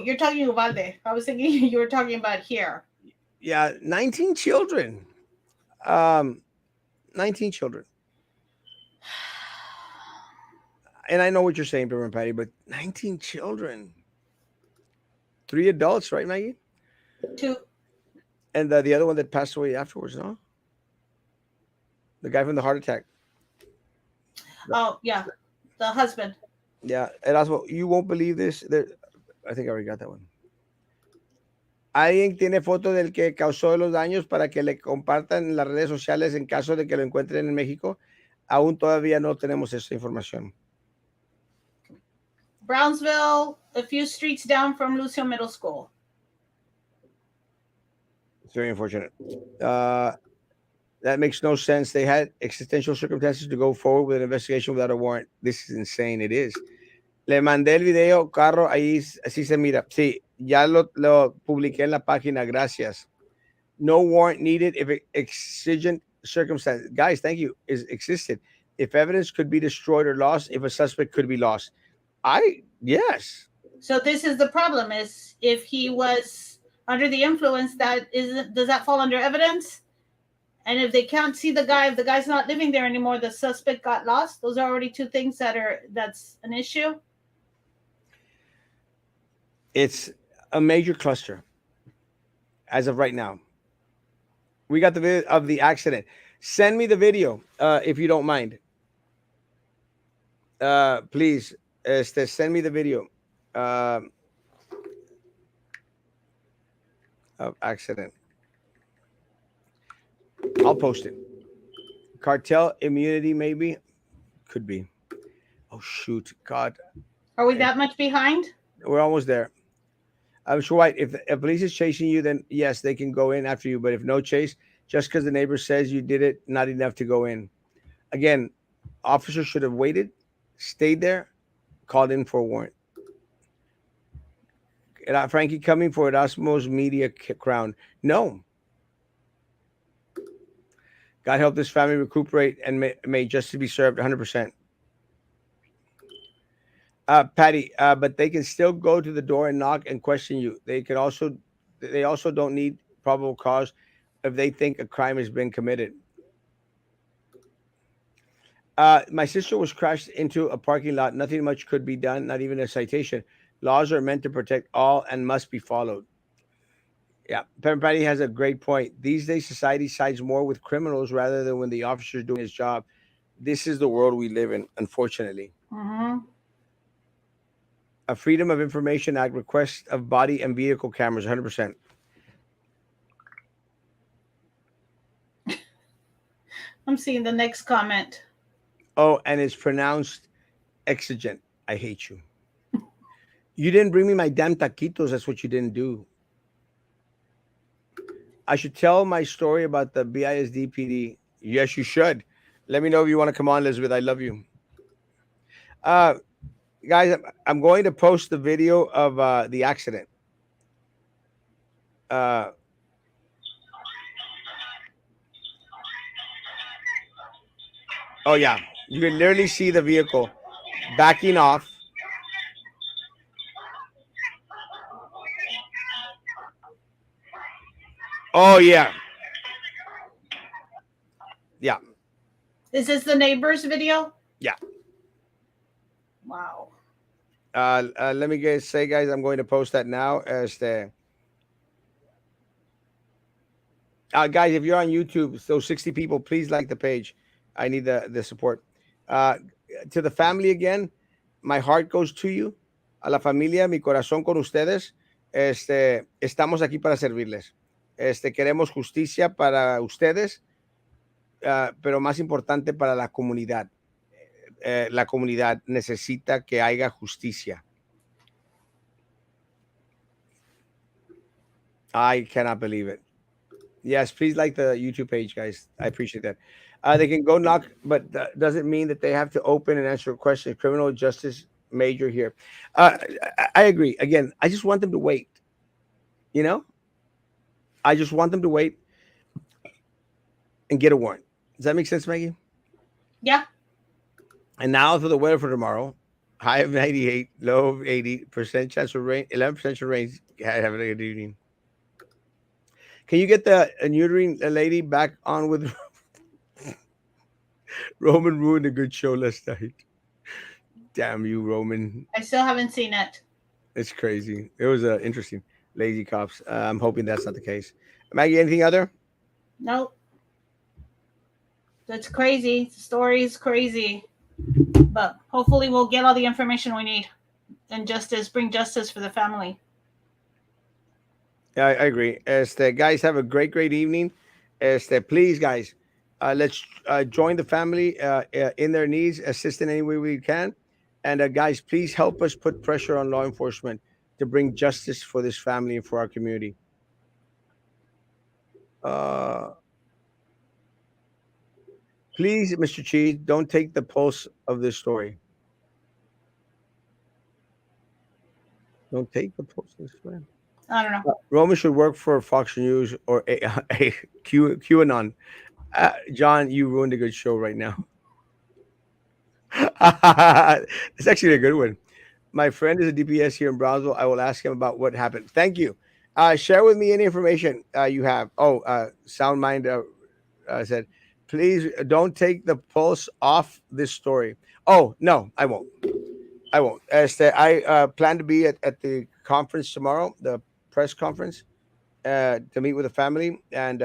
[SPEAKER 2] you're talking Uvalde. I was thinking you were talking about here.
[SPEAKER 1] Yeah, 19 children. 19 children. And I know what you're saying, Reverend Patty, but 19 children. 3 adults, right, Maggie?
[SPEAKER 2] 2.
[SPEAKER 1] And the other one that passed away afterwards, no? The guy from the heart attack.
[SPEAKER 2] Oh, yeah. The husband.
[SPEAKER 1] Yeah. Erasmo, you won't believe this. I think I already got that one. ¿Alguien tiene foto del que causó los daños para que le compartan en las redes sociales en caso de que lo encuentren en México? Aún todavía no tenemos esa información.
[SPEAKER 2] Brownsville, a few streets down from Lucio Middle School.
[SPEAKER 1] It's very unfortunate. That makes no sense. They had existential circumstances to go forward with an investigation without a warrant. This is insane. It is. Le mandé el video, carro, ahí así se mira. Sí, ya lo publiqué en la página. Gracias. No warrant needed if exigent circumstances. Guys, thank you. Is existed. If evidence could be destroyed or lost, if a suspect could be lost. Yes.
[SPEAKER 2] So this is the problem: is if he was under the influence, does that fall under evidence? And if they can't see the guy, if the guy's not living there anymore, the suspect got lost. Those are already two things that's an issue. It's
[SPEAKER 1] a major cluster as of right now. We got the video of the accident. Send me the video if you don't mind. Please, send me the video um, of accident. I'll post it. Cartel immunity, maybe could be. Oh shoot, God,
[SPEAKER 2] Are we that much behind?
[SPEAKER 1] we're almost there. I'm sure. White. If police is chasing you, then yes, they can go in after you. But if no chase, just because the neighbor says you did it, not enough to go in. Again, officers should have waited, stayed there, called in for a warrant. Frankie coming for Erasmo's media crown. No. God help this family recuperate and may justice be served 100%. Patty, but they can still go to the door and knock and question you. They also don't need probable cause if they think a crime has been committed. My sister was crashed into a parking lot. Nothing much could be done, not even a citation. Laws are meant to protect all and must be followed. Yeah, Patty has a great point. These days, society sides more with criminals rather than when the officer is doing his job. This is the world we live in, unfortunately.
[SPEAKER 2] Mm-hmm.
[SPEAKER 1] A Freedom of Information Act request of body and vehicle cameras, 100%.
[SPEAKER 2] I'm seeing the next comment.
[SPEAKER 1] Oh, and it's pronounced exigent. I hate you. You didn't bring me my damn taquitos. That's what you didn't do. I should tell my story about the BISD PD. Yes, you should. Let me know if you want to come on, Elizabeth. I love you. Uh, guys, I'm going to post the video of the accident. Uh, oh yeah, you can literally see the vehicle backing off. Oh yeah, yeah,
[SPEAKER 2] Is this the neighbor's video?
[SPEAKER 1] yeah.
[SPEAKER 2] Wow.
[SPEAKER 1] Let me say, guys, I'm going to post that now as the. Guys, if you're on YouTube, those 60 people, please like the page. I need the support. Uh, to the family again, my heart goes to you. A la familia, mi corazón con ustedes. Estamos aquí para servirles. Queremos justicia para ustedes, pero más importante para la comunidad. La comunidad necesita que haya justicia. I cannot believe it. Yes, please like the YouTube page, guys. I appreciate that. They can go knock, but that doesn't mean that they have to open and answer questions. Criminal justice major here. I agree. Again, I just want them to wait. You know, I just want them to wait and get a warrant. Does that make sense, Maggie?
[SPEAKER 2] Yeah.
[SPEAKER 1] And now for the weather for tomorrow. High of 98, low of 80%, chance of rain, 11% of rain. Have a good evening. Can you get the neutering lady back on with Roman ruined a good show last night? Damn you, Roman.
[SPEAKER 2] I still haven't seen it.
[SPEAKER 1] It's crazy. It was interesting. Lazy cops. I'm hoping that's not the case. Maggie, anything other?
[SPEAKER 2] Nope. That's crazy. The story is crazy. But hopefully we'll get all the information we need and bring justice for the family.
[SPEAKER 1] I agree. Guys, have a great evening. Please, guys, let's join the family in their needs, assist in any way we can. And guys, please help us put pressure on law enforcement to bring justice for this family and for our community. Please, Mr. Cheese, don't take the pulse of this story. Don't take the pulse of this story.
[SPEAKER 2] I don't know.
[SPEAKER 1] Roman should work for Fox News or QAnon. John, you ruined a good show right now. It's actually a good one. My friend is a DPS here in Brownsville. I will ask him about what happened. Thank you. Share with me any information you have. Soundmind said, please don't take the pulse off this story. Oh, no, I won't. I won't. I plan to be at the conference tomorrow, the press conference, to meet with the family. And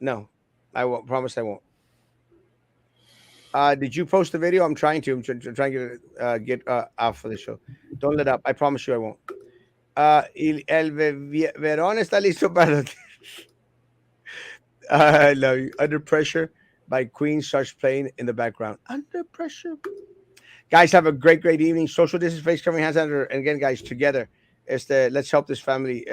[SPEAKER 1] No, I won't. Promise I won't. Did you post the video? I'm trying to. I'm trying to get out for the show. Don't let up. I promise you I won't. Verón está listo para. I love you. Under Pressure by Queen starts playing in the background. Under Pressure. Guys, have a great evening. Social distance, face covering, hands under. And again, guys, together, let's help this family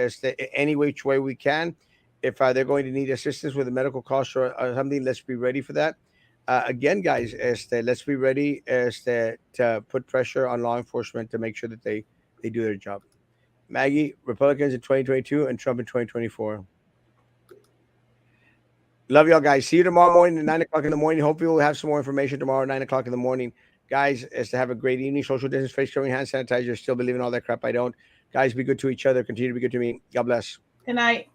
[SPEAKER 1] any which way we can. If they're going to need assistance with a medical cost or something, let's be ready for that. Again, guys, let's be ready to put pressure on law enforcement to make sure that they do their job. Maggie, Republicans in 2022 and Trump in 2024. Love y'all, guys. See you tomorrow morning at 9 o'clock in the morning. Hopefully, we'll have some more information tomorrow at 9 o'clock in the morning. Guys, to have a great evening. Social distance, face covering, hand sanitizer. Still believe in all that crap. I don't. Guys, be good to each other. Continue to be good to me. God bless.
[SPEAKER 2] Good night.